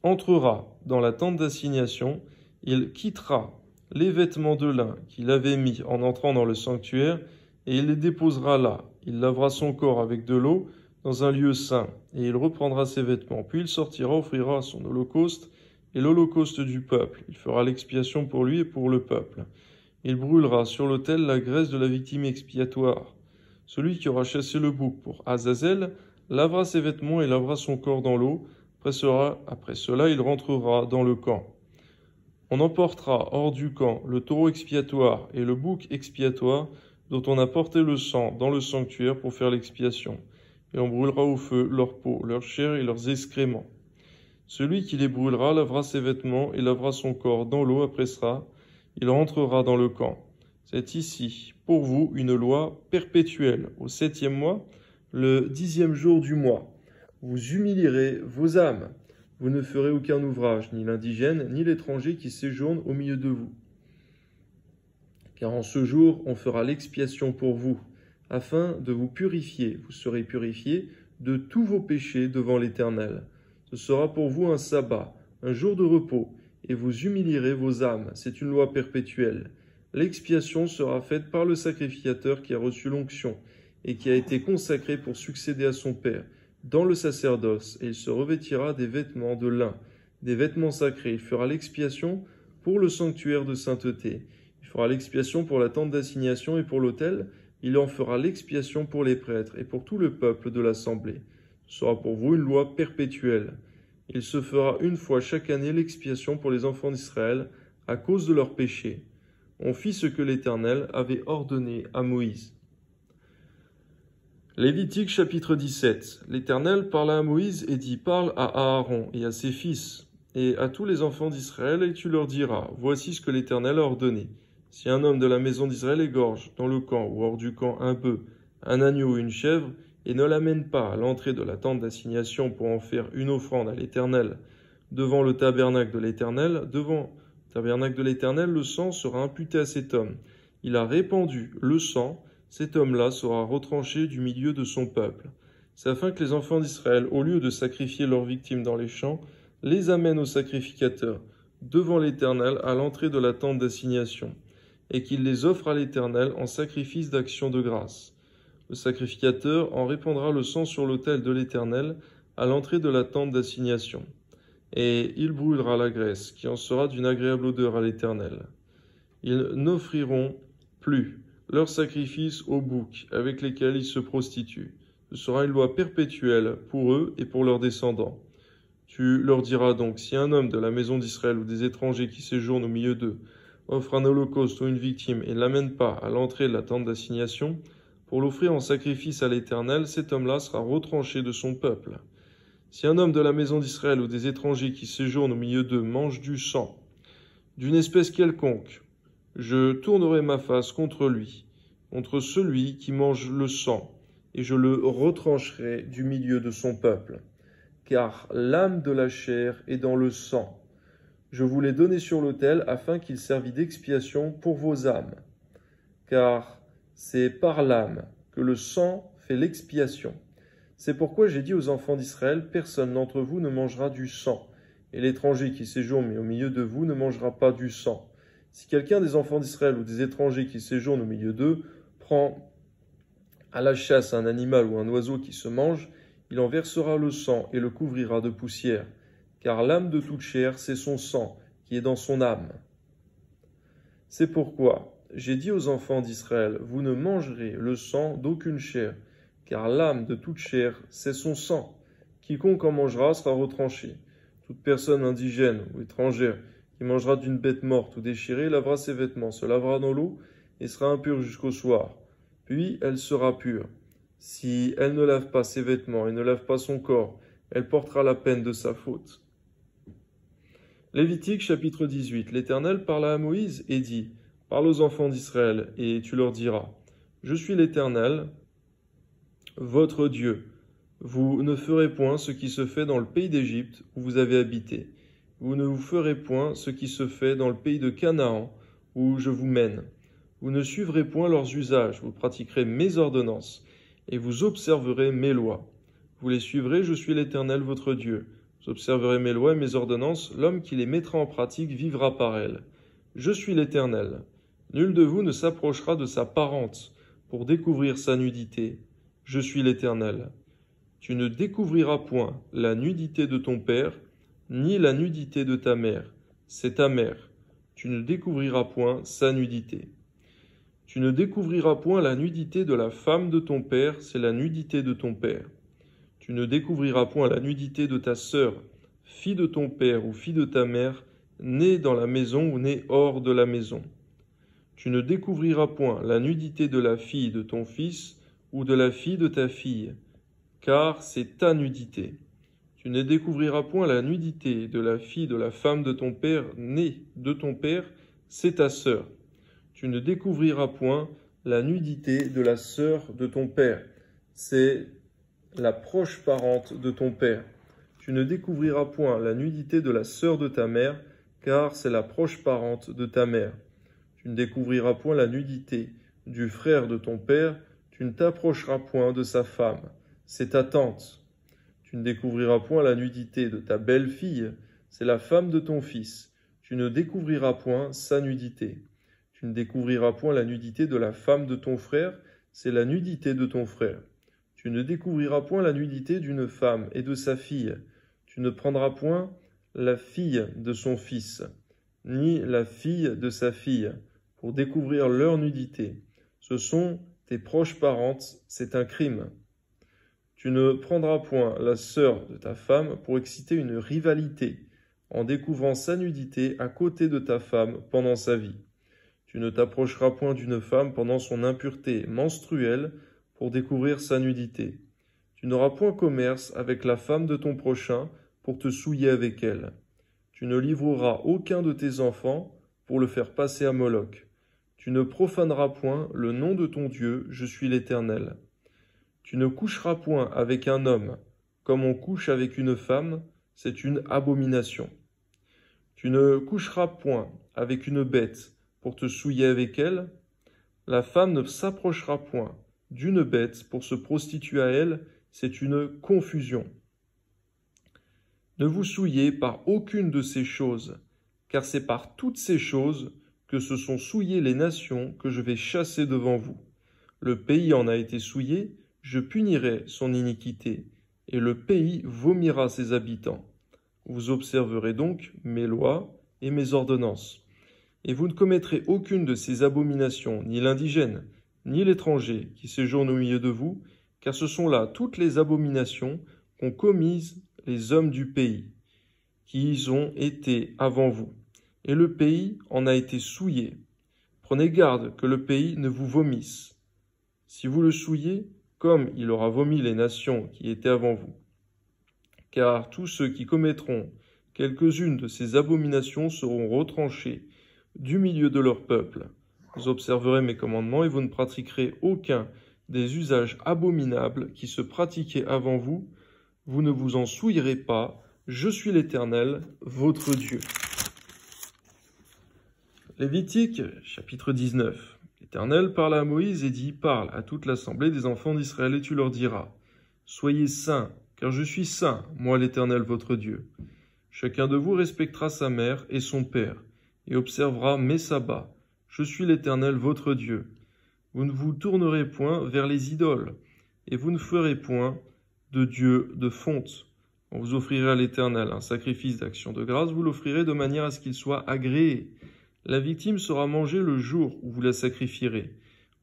entrera dans la tente d'assignation. Il quittera les vêtements de lin qu'il avait mis en entrant dans le sanctuaire et il les déposera là. Il lavera son corps avec de l'eau dans un lieu saint et il reprendra ses vêtements. Puis il sortira, offrira son holocauste et l'holocauste du peuple. Il fera l'expiation pour lui et pour le peuple. Il brûlera sur l'autel la graisse de la victime expiatoire. Celui qui aura chassé le bouc pour Azazel lavera ses vêtements et lavera son corps dans l'eau. Après cela, il rentrera dans le camp. On emportera hors du camp le taureau expiatoire et le bouc expiatoire dont on a porté le sang dans le sanctuaire pour faire l'expiation. Et on brûlera au feu leur peau, leur chair et leurs excréments. Celui qui les brûlera lavera ses vêtements et lavera son corps dans l'eau après cela. Il rentrera dans le camp. C'est ici, pour vous, une loi perpétuelle. Au 7e mois, le 10e jour du mois, vous humilierez vos âmes. Vous ne ferez aucun ouvrage, ni l'indigène, ni l'étranger qui séjourne au milieu de vous. Car en ce jour, on fera l'expiation pour vous, afin de vous purifier. Vous serez purifiés de tous vos péchés devant l'Éternel. Ce sera pour vous un sabbat, un jour de repos, et vous humilierez vos âmes. C'est une loi perpétuelle. L'expiation sera faite par le sacrificateur qui a reçu l'onction et qui a été consacré pour succéder à son Père dans le sacerdoce, et il se revêtira des vêtements de lin, des vêtements sacrés. Il fera l'expiation pour le sanctuaire de sainteté. Il fera l'expiation pour la tente d'assignation et pour l'autel. Il en fera l'expiation pour les prêtres et pour tout le peuple de l'assemblée. Ce sera pour vous une loi perpétuelle. Il se fera une fois chaque année l'expiation pour les enfants d'Israël à cause de leurs péchés. On fit ce que l'Éternel avait ordonné à Moïse. Lévitique chapitre 17. L'Éternel parla à Moïse et dit: Parle à Aaron et à ses fils et à tous les enfants d'Israël, et tu leur diras: Voici ce que l'Éternel a ordonné. Si un homme de la maison d'Israël égorge dans le camp ou hors du camp un bœuf, un agneau ou une chèvre, et ne l'amène pas à l'entrée de la tente d'assignation pour en faire une offrande à l'Éternel, devant le tabernacle de l'Éternel, le sang sera imputé à cet homme. Il a répandu le sang, cet homme-là sera retranché du milieu de son peuple. C'est afin que les enfants d'Israël, au lieu de sacrifier leurs victimes dans les champs, les amènent au sacrificateur, devant l'Éternel, à l'entrée de la tente d'assignation, et qu'il les offre à l'Éternel en sacrifice d'action de grâce. Le sacrificateur en répandra le sang sur l'autel de l'Éternel, à l'entrée de la tente d'assignation. Et il brûlera la graisse, qui en sera d'une agréable odeur à l'Éternel. Ils n'offriront plus leurs sacrifices aux boucs avec lesquels ils se prostituent. Ce sera une loi perpétuelle pour eux et pour leurs descendants. Tu leur diras donc: si un homme de la maison d'Israël ou des étrangers qui séjournent au milieu d'eux offre un holocauste ou une victime et ne l'amène pas à l'entrée de la tente d'assignation pour l'offrir en sacrifice à l'Éternel, cet homme-là sera retranché de son peuple. Si un homme de la maison d'Israël ou des étrangers qui séjournent au milieu d'eux mange du sang, d'une espèce quelconque, je tournerai ma face contre lui, contre celui qui mange le sang, et je le retrancherai du milieu de son peuple. Car l'âme de la chair est dans le sang. Je vous l'ai donné sur l'autel afin qu'il servît d'expiation pour vos âmes. Car c'est par l'âme que le sang fait l'expiation. C'est pourquoi j'ai dit aux enfants d'Israël: personne d'entre vous ne mangera du sang, et l'étranger qui séjourne au milieu de vous ne mangera pas du sang. Si quelqu'un des enfants d'Israël ou des étrangers qui séjournent au milieu d'eux prend à la chasse un animal ou un oiseau qui se mange, il en versera le sang et le couvrira de poussière, car l'âme de toute chair, c'est son sang qui est dans son âme. C'est pourquoi j'ai dit aux enfants d'Israël: vous ne mangerez le sang d'aucune chair, car l'âme de toute chair, c'est son sang. Quiconque en mangera sera retranché. Toute personne indigène ou étrangère qui mangera d'une bête morte ou déchirée lavera ses vêtements, se lavera dans l'eau et sera impure jusqu'au soir. Puis elle sera pure. Si elle ne lave pas ses vêtements et ne lave pas son corps, elle portera la peine de sa faute. Lévitique chapitre 18. L'Éternel parla à Moïse et dit: parle aux enfants d'Israël, et tu leur diras: je suis l'Éternel, votre Dieu. Vous ne ferez point ce qui se fait dans le pays d'Égypte où vous avez habité. Vous ne vous ferez point ce qui se fait dans le pays de Canaan où je vous mène. Vous ne suivrez point leurs usages, vous pratiquerez mes ordonnances, et vous observerez mes lois. Vous les suivrez, je suis l'Éternel votre Dieu. Vous observerez mes lois et mes ordonnances, l'homme qui les mettra en pratique vivra par elles. Je suis l'Éternel. Nul de vous ne s'approchera de sa parente pour découvrir sa nudité. Je suis l'Éternel. Tu ne découvriras point la nudité de ton père, ni la nudité de ta mère. C'est ta mère. Tu ne découvriras point sa nudité. Tu ne découvriras point la nudité de la femme de ton père, c'est la nudité de ton père. Tu ne découvriras point la nudité de ta sœur, fille de ton père ou fille de ta mère, née dans la maison ou née hors de la maison. Tu ne découvriras point la nudité de la fille de ton fils ou de la fille de ta fille, car c'est ta nudité. Tu Tu ne découvriras point la nudité de la fille de la femme de ton père, née de ton père, c'est ta sœur. Tu ne découvriras point la nudité de la sœur de ton père, c'est la proche parente de ton père. Tu ne découvriras point la nudité de la sœur de ta mère, car c'est la proche parente de ta mère. Tu ne découvriras point la nudité du frère de ton père, tu ne t'approcheras point de sa femme, c'est ta tante. Tu ne découvriras point la nudité de ta belle-fille, c'est la femme de ton fils. Tu ne découvriras point sa nudité. Tu ne découvriras point la nudité de la femme de ton frère, c'est la nudité de ton frère. Tu ne découvriras point la nudité d'une femme et de sa fille. Tu ne prendras point la fille de son fils, ni la fille de sa fille, pour découvrir leur nudité. Ce sont tes proches parentes, c'est un crime. Tu ne prendras point la sœur de ta femme pour exciter une rivalité, en découvrant sa nudité à côté de ta femme pendant sa vie. Tu ne t'approcheras point d'une femme pendant son impureté menstruelle pour découvrir sa nudité. Tu n'auras point commerce avec la femme de ton prochain pour te souiller avec elle. Tu ne livreras aucun de tes enfants pour le faire passer à Moloch. Tu ne profaneras point le nom de ton Dieu, je suis l'Éternel. Tu ne coucheras point avec un homme, comme on couche avec une femme, c'est une abomination. Tu ne coucheras point avec une bête pour te souiller avec elle. La femme ne s'approchera point d'une bête pour se prostituer à elle, c'est une confusion. Ne vous souillez par aucune de ces choses, car c'est par toutes ces choses que se sont souillées les nations que je vais chasser devant vous. Le pays en a été souillé, je punirai son iniquité, et le pays vomira ses habitants. Vous observerez donc mes lois et mes ordonnances. Et vous ne commettrez aucune de ces abominations, ni l'indigène, ni l'étranger qui séjourne au milieu de vous, car ce sont là toutes les abominations qu'ont commises les hommes du pays, qui y ont été avant vous. Et le pays en a été souillé. Prenez garde que le pays ne vous vomisse. Si vous le souillez, comme il aura vomi les nations qui étaient avant vous. Car tous ceux qui commettront quelques-unes de ces abominations seront retranchés du milieu de leur peuple. Vous observerez mes commandements et vous ne pratiquerez aucun des usages abominables qui se pratiquaient avant vous. Vous ne vous en souillerez pas. Je suis l'Éternel, votre Dieu. Lévitique, chapitre 19. L'Éternel parla à Moïse et dit, parle à toute l'assemblée des enfants d'Israël et tu leur diras, soyez saints, car je suis saint, moi l'Éternel votre Dieu. Chacun de vous respectera sa mère et son père, et observera mes sabbats. Je suis l'Éternel votre Dieu. Vous ne vous tournerez point vers les idoles, et vous ne ferez point de Dieu de fonte. Quand vous offrirez à l'Éternel un sacrifice d'action de grâce, vous l'offrirez de manière à ce qu'il soit agréé. La victime sera mangée le jour où vous la sacrifierez,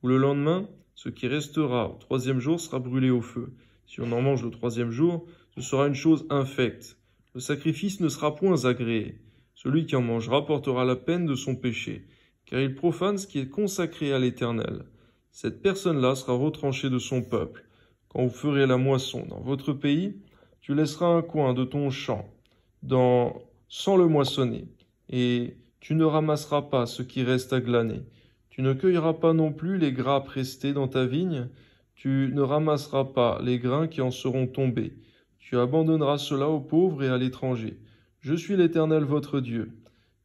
ou le lendemain, ce qui restera au troisième jour sera brûlé au feu. Si on en mange le troisième jour, ce sera une chose infecte. Le sacrifice ne sera point agréé. Celui qui en mangera portera la peine de son péché, car il profane ce qui est consacré à l'Éternel. Cette personne-là sera retranchée de son peuple. Quand vous ferez la moisson dans votre pays, tu laisseras un coin de ton champ sans le moissonner, et tu ne ramasseras pas ce qui reste à glaner. Tu ne cueilleras pas non plus les grappes restées dans ta vigne. Tu ne ramasseras pas les grains qui en seront tombés. Tu abandonneras cela aux pauvres et à l'étranger. Je suis l'Éternel votre Dieu.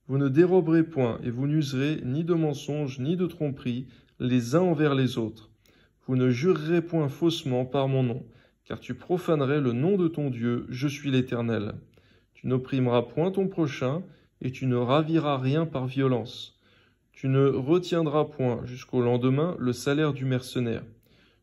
Vous ne déroberez point et vous n'userez ni de mensonges ni de tromperies les uns envers les autres. Vous ne jurerez point faussement par mon nom, car tu profanerais le nom de ton Dieu, je suis l'Éternel. Tu n'opprimeras point ton prochain, et tu ne raviras rien par violence. Tu ne retiendras point jusqu'au lendemain le salaire du mercenaire.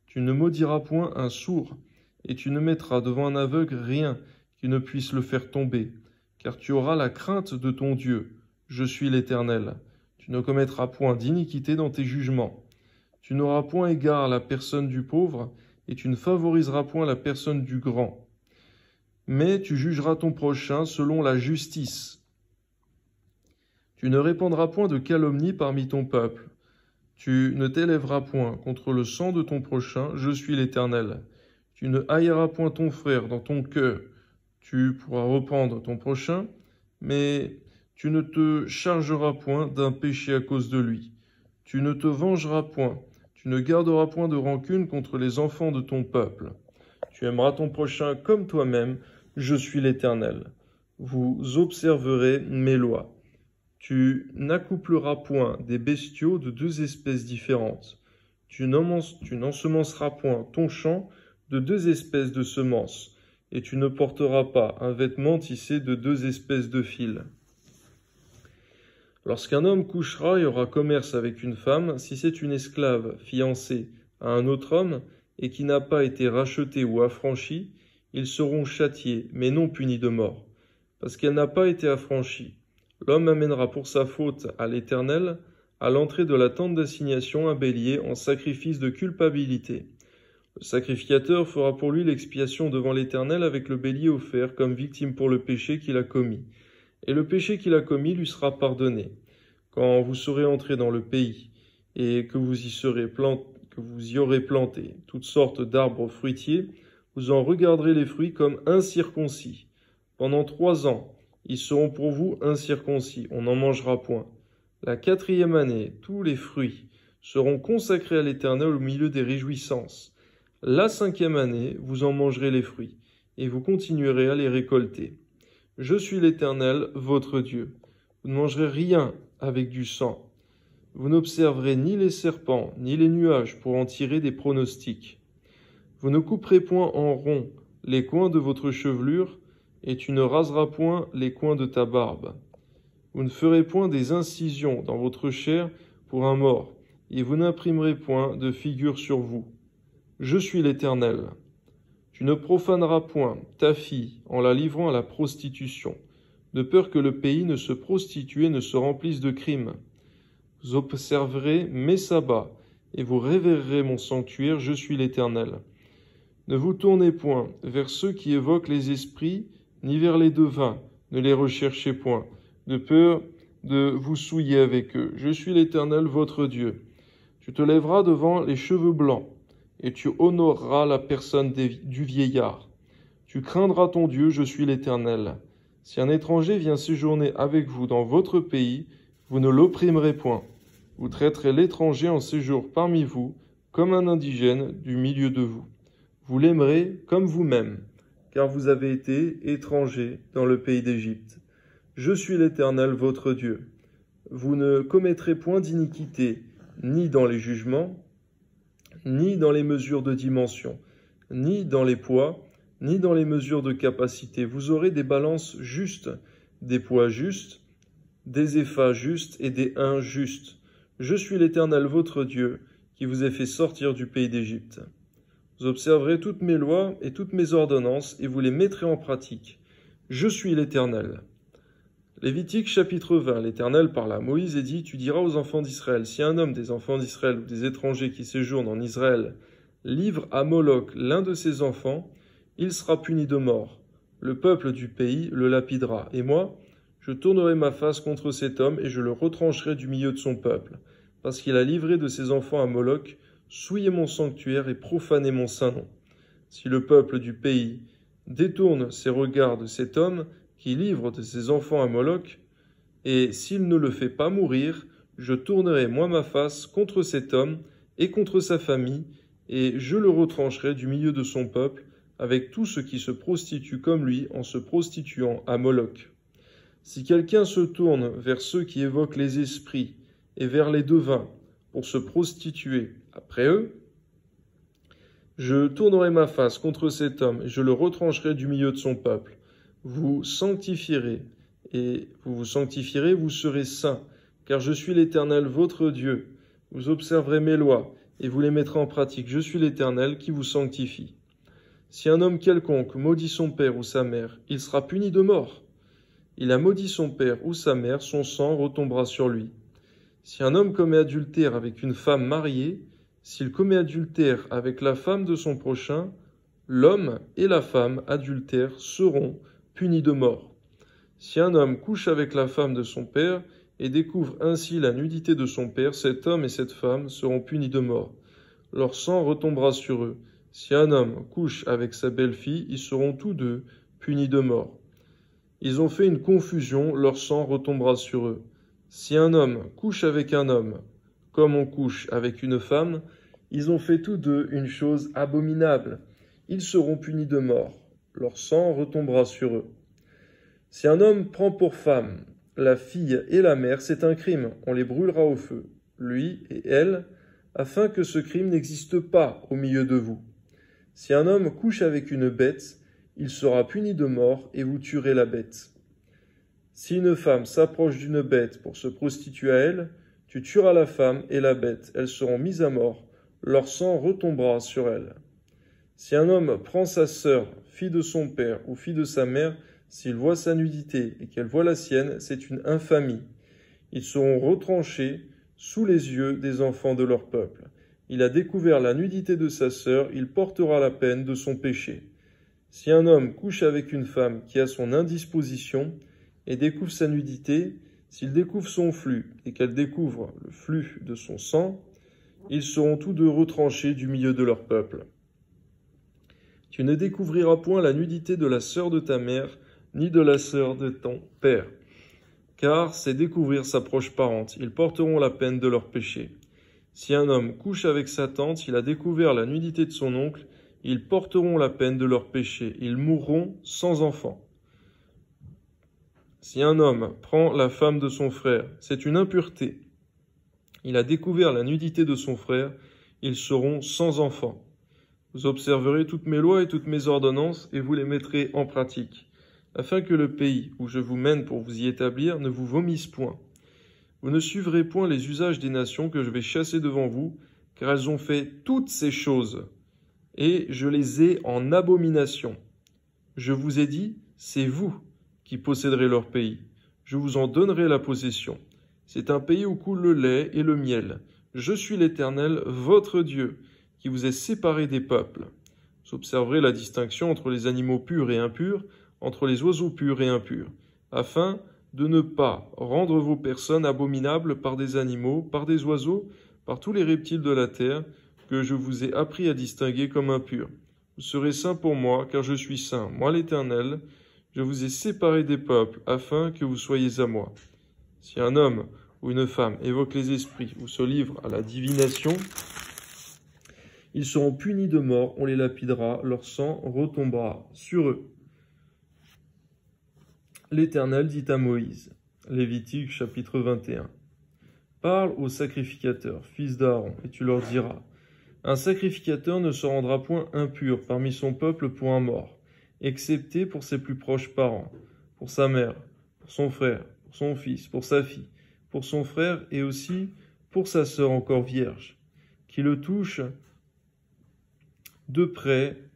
Tu ne maudiras point un sourd, et tu ne mettras devant un aveugle rien qui ne puisse le faire tomber, car tu auras la crainte de ton Dieu. Je suis l'Éternel. Tu ne commettras point d'iniquité dans tes jugements. Tu n'auras point égard à la personne du pauvre, et tu ne favoriseras point la personne du grand. Mais tu jugeras ton prochain selon la justice. Tu ne répandras point de calomnie parmi ton peuple. Tu ne t'élèveras point contre le sang de ton prochain, je suis l'Éternel. Tu ne haïras point ton frère dans ton cœur. Tu pourras reprendre ton prochain, mais tu ne te chargeras point d'un péché à cause de lui. Tu ne te vengeras point, tu ne garderas point de rancune contre les enfants de ton peuple. Tu aimeras ton prochain comme toi-même, je suis l'Éternel. Vous observerez mes lois. Tu n'accoupleras point des bestiaux de deux espèces différentes. Tu n'ensemenceras point ton champ de deux espèces de semences, et tu ne porteras pas un vêtement tissé de deux espèces de fils. Lorsqu'un homme couchera et aura commerce avec une femme, si c'est une esclave fiancée à un autre homme, et qui n'a pas été rachetée ou affranchie, ils seront châtiés, mais non punis de mort, parce qu'elle n'a pas été affranchie. L'homme amènera pour sa faute à l'Éternel, à l'entrée de la tente d'assignation, un bélier en sacrifice de culpabilité. Le sacrificateur fera pour lui l'expiation devant l'Éternel avec le bélier offert comme victime pour le péché qu'il a commis. Et le péché qu'il a commis lui sera pardonné. Quand vous serez entrés dans le pays, et que vous y aurez planté toutes sortes d'arbres fruitiers, vous en regarderez les fruits comme incirconcis. Pendant 3 ans, ils seront pour vous incirconcis, on n'en mangera point. La 4e année, tous les fruits seront consacrés à l'Éternel au milieu des réjouissances. La 5e année, vous en mangerez les fruits, et vous continuerez à les récolter. Je suis l'Éternel, votre Dieu. Vous ne mangerez rien avec du sang. Vous n'observerez ni les serpents, ni les nuages pour en tirer des pronostics. Vous ne couperez point en rond les coins de votre chevelure, et tu ne raseras point les coins de ta barbe. Vous ne ferez point des incisions dans votre chair pour un mort, et vous n'imprimerez point de figure sur vous. Je suis l'Éternel. Tu ne profaneras point ta fille en la livrant à la prostitution, de peur que le pays ne se prostitue et ne se remplisse de crimes. Vous observerez mes sabbats, et vous révérerez mon sanctuaire, je suis l'Éternel. Ne vous tournez point vers ceux qui évoquent les esprits, ni vers les devins, ne les recherchez point, de peur de vous souiller avec eux. Je suis l'Éternel, votre Dieu. Tu te lèveras devant les cheveux blancs, et tu honoreras la personne du vieillard. Tu craindras ton Dieu, je suis l'Éternel. Si un étranger vient séjourner avec vous dans votre pays, vous ne l'opprimerez point. Vous traiterez l'étranger en séjour parmi vous, comme un indigène du milieu de vous. Vous l'aimerez comme vous-même, car vous avez été étrangers dans le pays d'Égypte. Je suis l'Éternel, votre Dieu. Vous ne commettrez point d'iniquité, ni dans les jugements, ni dans les mesures de dimension, ni dans les poids, ni dans les mesures de capacité. Vous aurez des balances justes, des poids justes, des éphas justes et des uns justes. Je suis l'Éternel, votre Dieu, qui vous ai fait sortir du pays d'Égypte. Vous observerez toutes mes lois et toutes mes ordonnances, et vous les mettrez en pratique. Je suis l'Éternel. Lévitique chapitre 20, l'Éternel parla à Moïse et dit, « Tu diras aux enfants d'Israël, si un homme des enfants d'Israël ou des étrangers qui séjournent en Israël livre à Moloch l'un de ses enfants, il sera puni de mort. Le peuple du pays le lapidera. Et moi, je tournerai ma face contre cet homme et je le retrancherai du milieu de son peuple, parce qu'il a livré de ses enfants à Moloch, souillé mon sanctuaire et profané mon saint nom. Si le peuple du pays détourne ses regards de cet homme qui livre de ses enfants à Moloch, et s'il ne le fait pas mourir, je tournerai moi ma face contre cet homme et contre sa famille, et je le retrancherai du milieu de son peuple, avec tout ce qui se prostitue comme lui en se prostituant à Moloch. Si quelqu'un se tourne vers ceux qui évoquent les esprits et vers les devins pour se prostituer après eux, je tournerai ma face contre cet homme et je le retrancherai du milieu de son peuple. Vous sanctifierez, et vous serez saints, car je suis l'Éternel, votre Dieu. Vous observerez mes lois, et vous les mettrez en pratique. Je suis l'Éternel qui vous sanctifie. Si un homme quelconque maudit son père ou sa mère, il sera puni de mort. Il a maudit son père ou sa mère, son sang retombera sur lui. Si un homme commet adultère avec une femme mariée, s'il commet adultère avec la femme de son prochain, l'homme et la femme adultères seront punis de mort. Si un homme couche avec la femme de son père et découvre ainsi la nudité de son père, cet homme et cette femme seront punis de mort. Leur sang retombera sur eux. Si un homme couche avec sa belle-fille, ils seront tous deux punis punis de mort. Ils ont fait une confusion, leur sang retombera sur eux. Si un homme couche avec un homme, comme on couche avec une femme, ils ont fait tous deux une chose abominable. Ils seront punis de mort. Leur sang retombera sur eux. Si un homme prend pour femme la fille et la mère, c'est un crime. On les brûlera au feu, lui et elle, afin que ce crime n'existe pas au milieu de vous. Si un homme couche avec une bête, il sera puni de mort et vous tuerez la bête. Si une femme s'approche d'une bête pour se prostituer à elle, tu tueras la femme et la bête, elles seront mises à mort, leur sang retombera sur elles. Si un homme prend sa sœur, fille de son père ou fille de sa mère, s'il voit sa nudité et qu'elle voit la sienne, c'est une infamie. Ils seront retranchés sous les yeux des enfants de leur peuple. Il a découvert la nudité de sa sœur, il portera la peine de son péché. Si un homme couche avec une femme qui a son indisposition et découvre sa nudité, s'il découvre son flux et qu'elle découvre le flux de son sang, ils seront tous deux retranchés du milieu de leur peuple. Tu ne découvriras point la nudité de la sœur de ta mère, ni de la sœur de ton père, car c'est découvrir sa proche parente. Ils porteront la peine de leur péché. Si un homme couche avec sa tante, il a découvert la nudité de son oncle, ils porteront la peine de leur péché. Ils mourront sans enfant. Si un homme prend la femme de son frère, c'est une impureté. Il a découvert la nudité de son frère, ils seront sans enfant. Vous observerez toutes mes lois et toutes mes ordonnances, et vous les mettrez en pratique, afin que le pays où je vous mène pour vous y établir ne vous vomisse point. Vous ne suivrez point les usages des nations que je vais chasser devant vous, car elles ont fait toutes ces choses, et je les ai en abomination. Je vous ai dit, c'est vous qui posséderez leur pays. Je vous en donnerai la possession. C'est un pays où coule le lait et le miel. Je suis l'Éternel, votre Dieu, qui vous ai séparé des peuples. Vous observerez la distinction entre les animaux purs et impurs, entre les oiseaux purs et impurs, afin de ne pas rendre vos personnes abominables par des animaux, par des oiseaux, par tous les reptiles de la terre, que je vous ai appris à distinguer comme impurs. Vous serez saints pour moi, car je suis saint, moi l'Éternel. Je vous ai séparés des peuples, afin que vous soyez à moi. Si un homme ou une femme évoque les esprits ou se livre à la divination, ils seront punis de mort, on les lapidera, leur sang retombera sur eux. L'Éternel dit à Moïse, Lévitique chapitre 21, « Parle aux sacrificateurs, fils d'Aaron, et tu leur diras, un sacrificateur ne se rendra point impur parmi son peuple pour un mort, excepté pour ses plus proches parents, pour sa mère, pour son frère, pour son fils, pour sa fille, pour son frère et aussi pour sa sœur encore vierge, qui le touche de près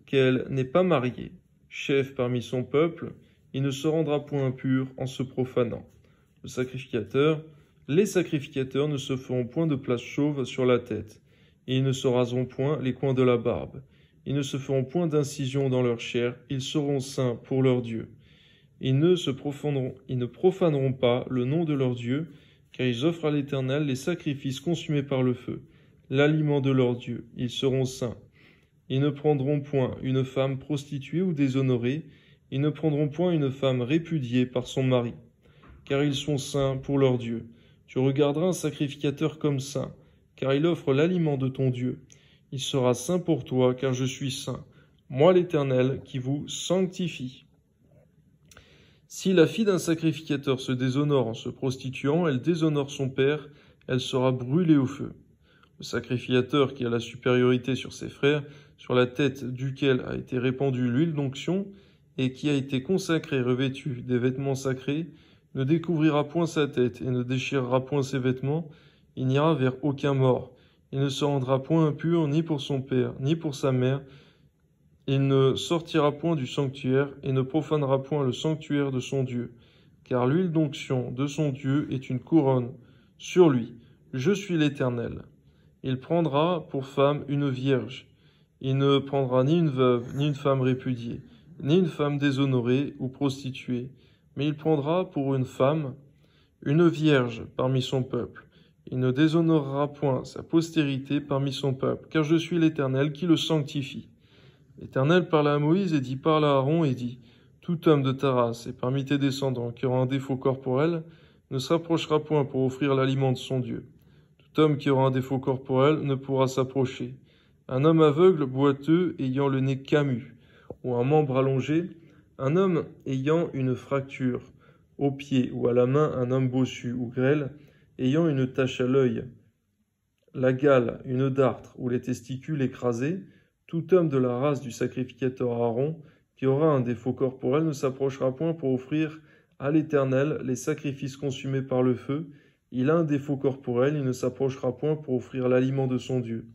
qu'elle n'est pas mariée, chef parmi son peuple, il ne se rendra point impur en se profanant. Les sacrificateurs ne se feront point de place chauve sur la tête, et ils ne se raseront point les coins de la barbe. Ils ne se feront point d'incision dans leur chair, ils seront saints pour leur Dieu. Ils ne profaneront pas le nom de leur Dieu, car ils offrent à l'Éternel les sacrifices consumés par le feu, l'aliment de leur Dieu, ils seront saints. Ils ne prendront point une femme prostituée ou déshonorée, ils ne prendront point une femme répudiée par son mari, car ils sont saints pour leur Dieu. Tu regarderas un sacrificateur comme saint, car il offre l'aliment de ton Dieu. Il sera saint pour toi, car je suis saint, moi l'Éternel, qui vous sanctifie. Si la fille d'un sacrificateur se déshonore en se prostituant, elle déshonore son père, elle sera brûlée au feu. Le sacrificateur qui a la supériorité sur ses frères, sur la tête duquel a été répandue l'huile d'onction, et qui a été consacré et revêtu des vêtements sacrés, ne découvrira point sa tête et ne déchirera point ses vêtements, il n'ira vers aucun mort. Il ne se rendra point impur ni pour son père, ni pour sa mère. Il ne sortira point du sanctuaire et ne profanera point le sanctuaire de son Dieu, car l'huile d'onction de son Dieu est une couronne sur lui. Je suis l'Éternel. Il prendra pour femme une vierge. Il ne prendra ni une veuve, ni une femme répudiée, ni une femme déshonorée ou prostituée, mais il prendra pour une femme une vierge parmi son peuple. Il ne déshonorera point sa postérité parmi son peuple, car je suis l'Éternel qui le sanctifie. L'Éternel parla à Moïse et dit, parle à Aaron et dit, Tout homme de ta race et parmi tes descendants qui aura un défaut corporel ne s'approchera point pour offrir l'aliment de son Dieu. Tout homme qui aura un défaut corporel ne pourra s'approcher. Un homme aveugle, boiteux, ayant le nez camus, ou un membre allongé, un homme ayant une fracture au pied ou à la main, un homme bossu ou grêle, ayant une tache à l'œil, la gale, une dartre ou les testicules écrasés, tout homme de la race du sacrificateur Aaron, qui aura un défaut corporel, ne s'approchera point pour offrir à l'Éternel les sacrifices consumés par le feu. Il a un défaut corporel, il ne s'approchera point pour offrir l'aliment de son Dieu.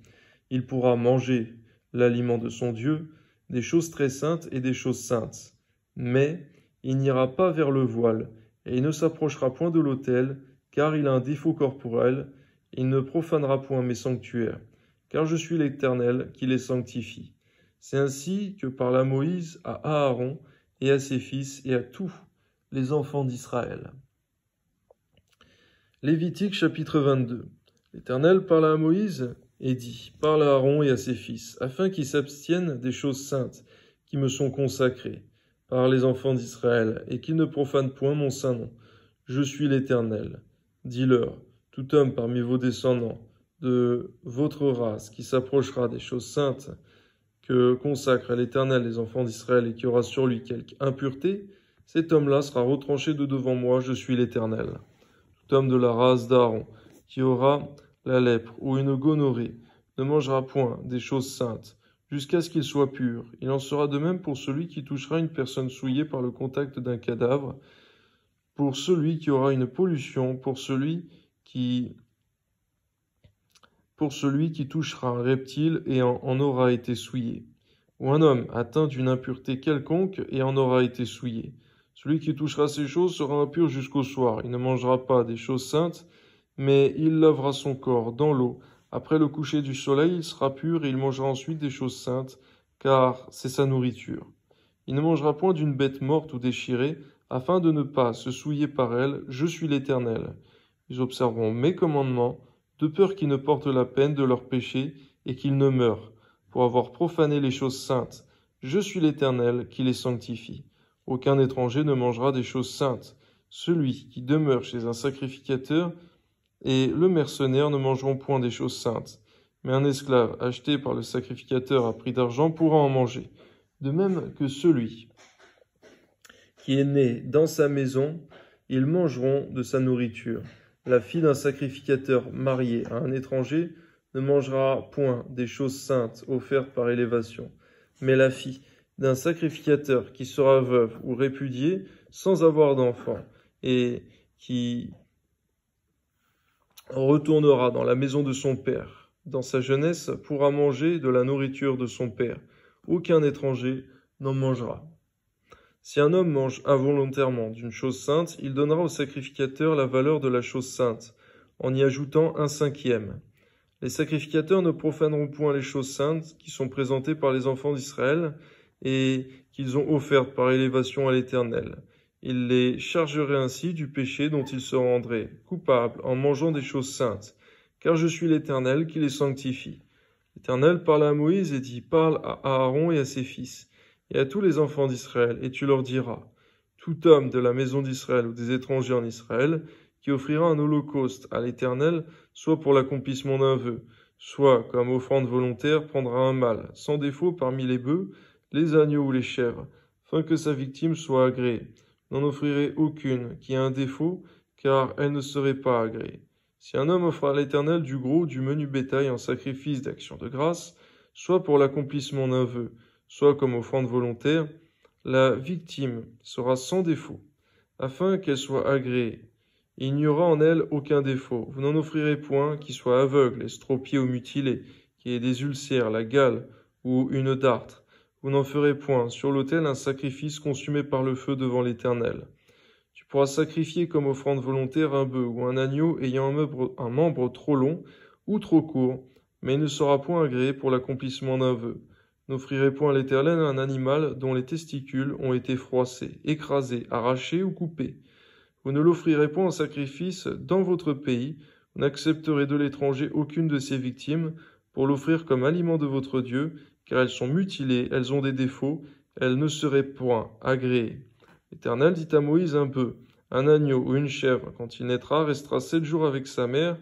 Il pourra manger l'aliment de son Dieu, des choses très saintes et des choses saintes. Mais il n'ira pas vers le voile, et il ne s'approchera point de l'autel, car il a un défaut corporel. Il ne profanera point mes sanctuaires, car je suis l'Éternel qui les sanctifie. C'est ainsi que parla Moïse à Aaron et à ses fils et à tous les enfants d'Israël. Lévitique chapitre 22. L'Éternel parla à Moïse et dit, parle à Aaron et à ses fils, afin qu'ils s'abstiennent des choses saintes qui me sont consacrées par les enfants d'Israël, et qu'ils ne profanent point mon saint nom. Je suis l'Éternel. Dis-leur, tout homme parmi vos descendants, de votre race, qui s'approchera des choses saintes que consacrent à l'Éternel les enfants d'Israël et qui aura sur lui quelque impureté, cet homme-là sera retranché de devant moi, je suis l'Éternel. Tout homme de la race d'Aaron, qui aura la lèpre ou une gonorrhée, ne mangera point des choses saintes, jusqu'à ce qu'il soit pur. Il en sera de même pour celui qui touchera une personne souillée par le contact d'un cadavre, pour celui qui aura une pollution, pour celui qui touchera un reptile et en aura été souillé, ou un homme atteint d'une impureté quelconque et en aura été souillé. Celui qui touchera ces choses sera impur jusqu'au soir. Il ne mangera pas des choses saintes, mais il lavera son corps dans l'eau. Après le coucher du soleil, il sera pur et il mangera ensuite des choses saintes, car c'est sa nourriture. Il ne mangera point d'une bête morte ou déchirée, afin de ne pas se souiller par elle. Je suis l'Éternel. Ils observeront mes commandements, de peur qu'ils ne portent la peine de leur péché et qu'ils ne meurent, pour avoir profané les choses saintes. Je suis l'Éternel qui les sanctifie. Aucun étranger ne mangera des choses saintes. Celui qui demeure chez un sacrificateur et le mercenaire ne mangeront point des choses saintes. Mais un esclave acheté par le sacrificateur à prix d'argent pourra en manger. De même que celui qui est né dans sa maison, ils mangeront de sa nourriture. La fille d'un sacrificateur marié à un étranger ne mangera point des choses saintes offertes par élévation. Mais la fille d'un sacrificateur qui sera veuve ou répudiée sans avoir d'enfant et qui retournera dans la maison de son père dans sa jeunesse pourra manger de la nourriture de son père. Aucun étranger n'en mangera. Si un homme mange involontairement d'une chose sainte, il donnera au sacrificateur la valeur de la chose sainte, en y ajoutant 1/5. Les sacrificateurs ne profaneront point les choses saintes qui sont présentées par les enfants d'Israël et qu'ils ont offertes par élévation à l'Éternel. Ils les chargeraient ainsi du péché dont ils se rendraient coupables en mangeant des choses saintes, car je suis l'Éternel qui les sanctifie. L'Éternel parla à Moïse et dit, parle à Aaron et à ses fils, et à tous les enfants d'Israël, et tu leur diras, tout homme de la maison d'Israël ou des étrangers en Israël, qui offrira un holocauste à l'Éternel, soit pour l'accomplissement d'un vœu, soit comme offrande volontaire, prendra un mâle, sans défaut parmi les bœufs, les agneaux ou les chèvres, afin que sa victime soit agréée. N'en offrirez aucune qui a un défaut, car elle ne serait pas agréée. Si un homme offre à l'Éternel du gros ou du menu bétail en sacrifice d'action de grâce, soit pour l'accomplissement d'un vœu, soit comme offrande volontaire, la victime sera sans défaut, afin qu'elle soit agréée. Il n'y aura en elle aucun défaut. Vous n'en offrirez point qui soit aveugle, estropié ou mutilé, qui ait des ulcères, la gale ou une dartre. Vous n'en ferez point sur l'autel un sacrifice consumé par le feu devant l'Éternel. Tu pourras sacrifier comme offrande volontaire un bœuf ou un agneau ayant un membre trop long ou trop court, mais il ne sera point agréé pour l'accomplissement d'un vœu. N'offrirez point à l'Éternel un animal dont les testicules ont été froissés, écrasés, arrachés ou coupés. Vous ne l'offrirez point en sacrifice dans votre pays. Vous n'accepterez de l'étranger aucune de ses victimes pour l'offrir comme aliment de votre Dieu, car elles sont mutilées, elles ont des défauts, elle ne serait point agréée. L'Éternel dit à Moïse un bœuf, un agneau ou une chèvre, quand il naîtra, restera 7 jours avec sa mère.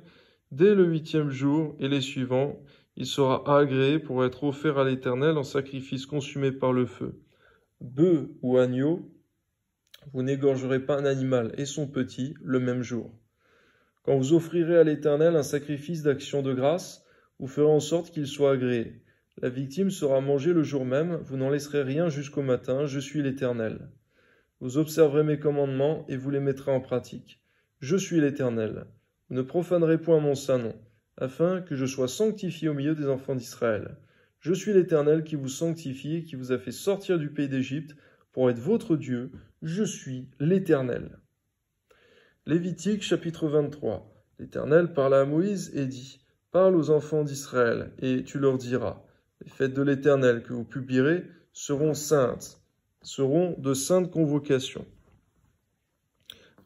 Dès le 8e jour et les suivants, il sera agréé pour être offert à l'Éternel en sacrifice consumé par le feu. Bœuf ou agneau, vous n'égorgerez pas un animal et son petit le même jour. Quand vous offrirez à l'Éternel un sacrifice d'action de grâce, vous ferez en sorte qu'il soit agréé. La victime sera mangée le jour même, vous n'en laisserez rien jusqu'au matin, je suis l'Éternel. Vous observerez mes commandements et vous les mettrez en pratique. Je suis l'Éternel. Vous ne profanerez point mon saint nom, afin que je sois sanctifié au milieu des enfants d'Israël. Je suis l'Éternel qui vous sanctifie et qui vous a fait sortir du pays d'Égypte pour être votre Dieu. Je suis l'Éternel. Lévitique chapitre 23. L'Éternel parla à Moïse et dit, « Parle aux enfants d'Israël, et tu leur diras, les fêtes de l'Éternel que vous publierez seront saintes, seront de saintes convocations.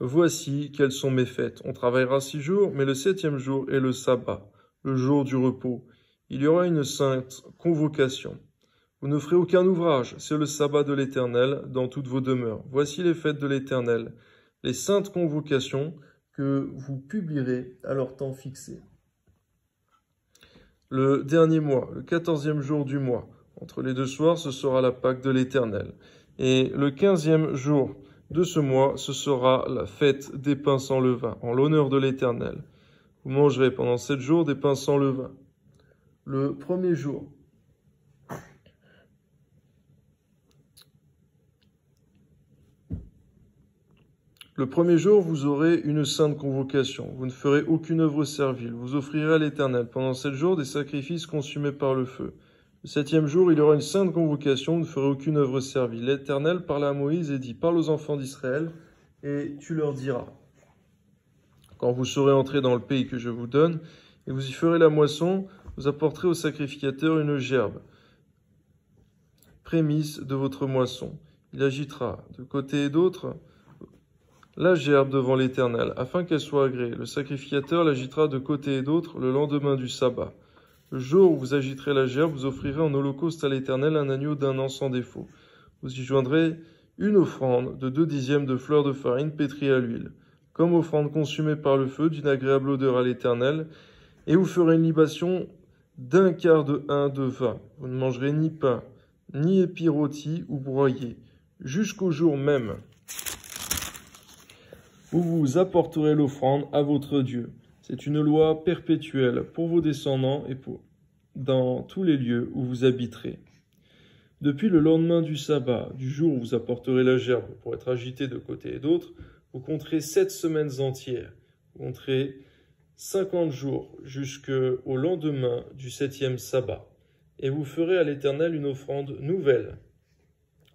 Voici quelles sont mes fêtes. On travaillera 6 jours, mais le 7e jour est le sabbat, le jour du repos. Il y aura une sainte convocation. Vous ne ferez aucun ouvrage, c'est le sabbat de l'Éternel dans toutes vos demeures. Voici les fêtes de l'Éternel, les saintes convocations que vous publierez à leur temps fixé. Le dernier mois, le 14e jour du mois, entre les 2 soirs, ce sera la Pâque de l'Éternel. Et le 15e jour de ce mois, ce sera la fête des pains sans levain, en l'honneur de l'Éternel. Vous mangerez pendant 7 jours des pains sans levain. Le premier jour, vous aurez une sainte convocation. Vous ne ferez aucune œuvre servile. Vous offrirez à l'Éternel pendant 7 jours des sacrifices consumés par le feu. Le 7e jour, il y aura une sainte convocation. Vous ne ferez aucune œuvre servile. L'Éternel parla à Moïse et dit, « Parle aux enfants d'Israël, et tu leur diras. Quand vous serez entrés dans le pays que je vous donne, et vous y ferez la moisson, vous apporterez au sacrificateur une gerbe, prémisse de votre moisson. Il agitera de côté et d'autre la gerbe devant l'Éternel, afin qu'elle soit agréée. Le sacrificateur l'agitera de côté et d'autre le lendemain du sabbat. Le jour où vous agiterez la gerbe, vous offrirez en holocauste à l'Éternel un agneau d'1 an sans défaut. Vous y joindrez une offrande de 2 dixièmes de fleur de farine pétrie à l'huile, comme offrande consumée par le feu d'une agréable odeur à l'Éternel, et vous ferez une libation d'1 quart de hin de vin. Vous ne mangerez ni pain, ni épis rôtis ou broyés, jusqu'au jour même où vous apporterez l'offrande à votre Dieu. C'est une loi perpétuelle pour vos descendants et dans tous les lieux où vous habiterez. Depuis le lendemain du sabbat, du jour où vous apporterez la gerbe pour être agitée de côté et d'autre, vous compterez 7 semaines entières. Vous compterez 50 jours jusqu'au lendemain du 7e sabbat. Et vous ferez à l'Éternel une offrande nouvelle.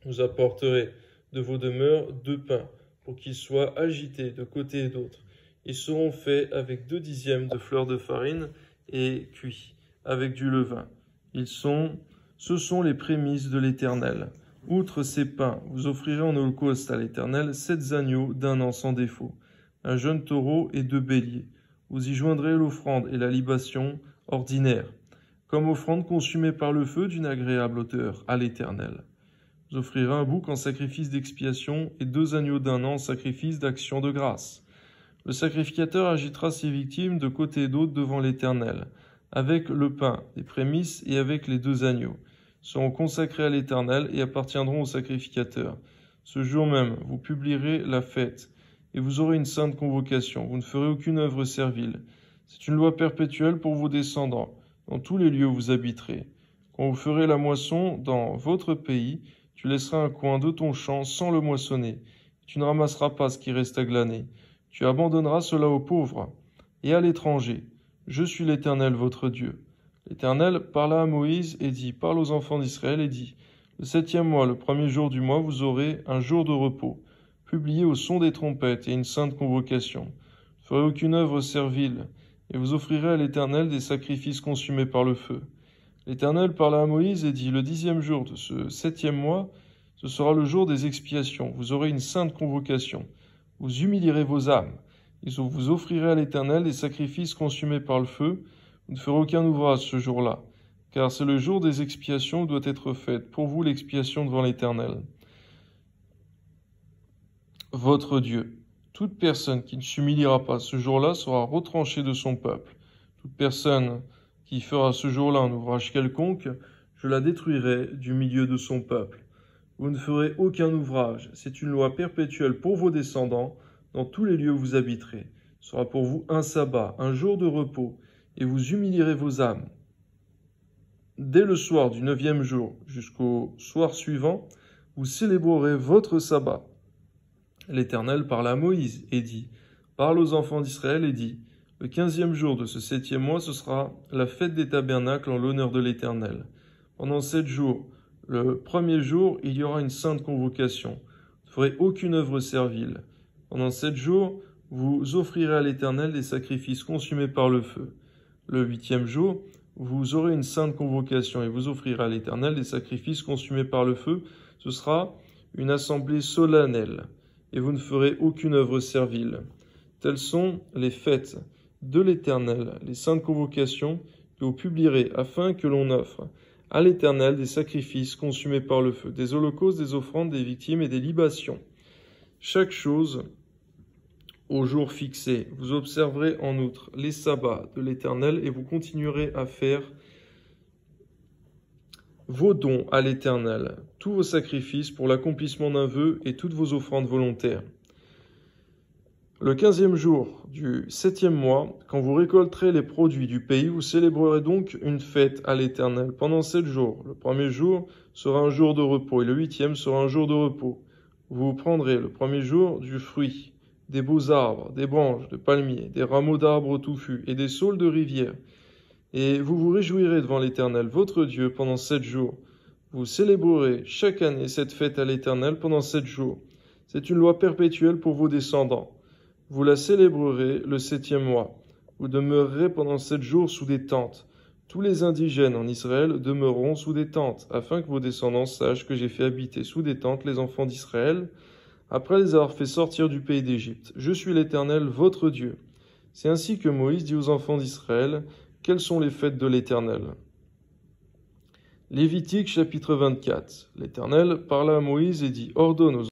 Vous apporterez de vos demeures 2 pains, pour qu'ils soient agités de côté et d'autre. Ils seront faits avec 2 dixièmes de fleur de farine et cuits avec du levain. Ce sont les prémices de l'Éternel. Outre ces pains, vous offrirez en holocauste à l'Éternel 7 agneaux d'1 an sans défaut, un jeune taureau et 2 béliers. Vous y joindrez l'offrande et la libation ordinaire, comme offrande consumée par le feu d'une agréable odeur à l'Éternel. Vous offrirez un bouc en sacrifice d'expiation et 2 agneaux d'1 an en sacrifice d'action de grâce. Le sacrificateur agitera ses victimes de côté et d'autre devant l'Éternel, avec le pain, les prémices et avec les 2 agneaux. Ils seront consacrés à l'Éternel et appartiendront au sacrificateur. Ce jour même, vous publierez la fête, et vous aurez une sainte convocation. Vous ne ferez aucune œuvre servile. C'est une loi perpétuelle pour vos descendants, dans tous les lieux où vous habiterez. Quand vous ferez la moisson dans votre pays, tu laisseras un coin de ton champ sans le moissonner. Tu ne ramasseras pas ce qui reste à glaner. Tu abandonneras cela aux pauvres et à l'étranger. Je suis l'Éternel votre Dieu. L'Éternel parla à Moïse et dit, parle aux enfants d'Israël et dit, le 7e mois, le 1er jour du mois, vous aurez un jour de repos, publié au son des trompettes et une sainte convocation. Vous ne ferez aucune œuvre servile, et vous offrirez à l'Éternel des sacrifices consumés par le feu. L'Éternel parla à Moïse et dit, le 10e jour de ce 7e mois, ce sera le jour des expiations. Vous aurez une sainte convocation. Vous humilierez vos âmes. Et vous offrirez à l'Éternel des sacrifices consumés par le feu. Vous ne ferez aucun ouvrage ce jour-là, car c'est le jour des expiations où doit être faite pour vous l'expiation devant l'Éternel, votre Dieu. Toute personne qui ne s'humiliera pas ce jour-là sera retranchée de son peuple. Toute personne qui fera ce jour-là un ouvrage quelconque, je la détruirai du milieu de son peuple. Vous ne ferez aucun ouvrage. C'est une loi perpétuelle pour vos descendants dans tous les lieux où vous habiterez. Ce sera pour vous un sabbat, un jour de repos, et vous humilierez vos âmes. Dès le soir du 9e jour jusqu'au soir suivant, vous célébrerez votre sabbat. L'Éternel parla à Moïse et dit, parle aux enfants d'Israël et dit, le 15e jour de ce 7e mois, ce sera la fête des tabernacles en l'honneur de l'Éternel. Pendant 7 jours, le 1er jour, il y aura une sainte convocation. Vous ne ferez aucune œuvre servile. Pendant 7 jours, vous offrirez à l'Éternel des sacrifices consumés par le feu. Le 8e jour, vous aurez une sainte convocation et vous offrirez à l'Éternel des sacrifices consumés par le feu. Ce sera une assemblée solennelle. Et vous ne ferez aucune œuvre servile. Telles sont les fêtes de l'Éternel, les saintes convocations que vous publierez, afin que l'on offre à l'Éternel des sacrifices consumés par le feu, des holocaustes, des offrandes, des victimes et des libations. Chaque chose au jour fixé. Vous observerez en outre les sabbats de l'Éternel et vous continuerez à faire vos dons à l'Éternel, tous vos sacrifices pour l'accomplissement d'un vœu et toutes vos offrandes volontaires. Le 15e jour du 7e mois, quand vous récolterez les produits du pays, vous célébrerez donc une fête à l'Éternel pendant 7 jours. Le 1er jour sera un jour de repos et le 8e sera un jour de repos. Vous prendrez le 1er jour du fruit, des beaux arbres, des branches de palmiers, des rameaux d'arbres touffus et des saules de rivière. Et vous vous réjouirez devant l'Éternel, votre Dieu, pendant 7 jours. Vous célébrerez chaque année cette fête à l'Éternel pendant 7 jours. C'est une loi perpétuelle pour vos descendants. Vous la célébrerez le 7e mois. Vous demeurerez pendant 7 jours sous des tentes. Tous les indigènes en Israël demeureront sous des tentes, afin que vos descendants sachent que j'ai fait habiter sous des tentes les enfants d'Israël, après les avoir fait sortir du pays d'Égypte. Je suis l'Éternel, votre Dieu. C'est ainsi que Moïse dit aux enfants d'Israël, quelles sont les fêtes de l'Éternel? Lévitique chapitre 24. L'Éternel parla à Moïse et dit, ordonne aux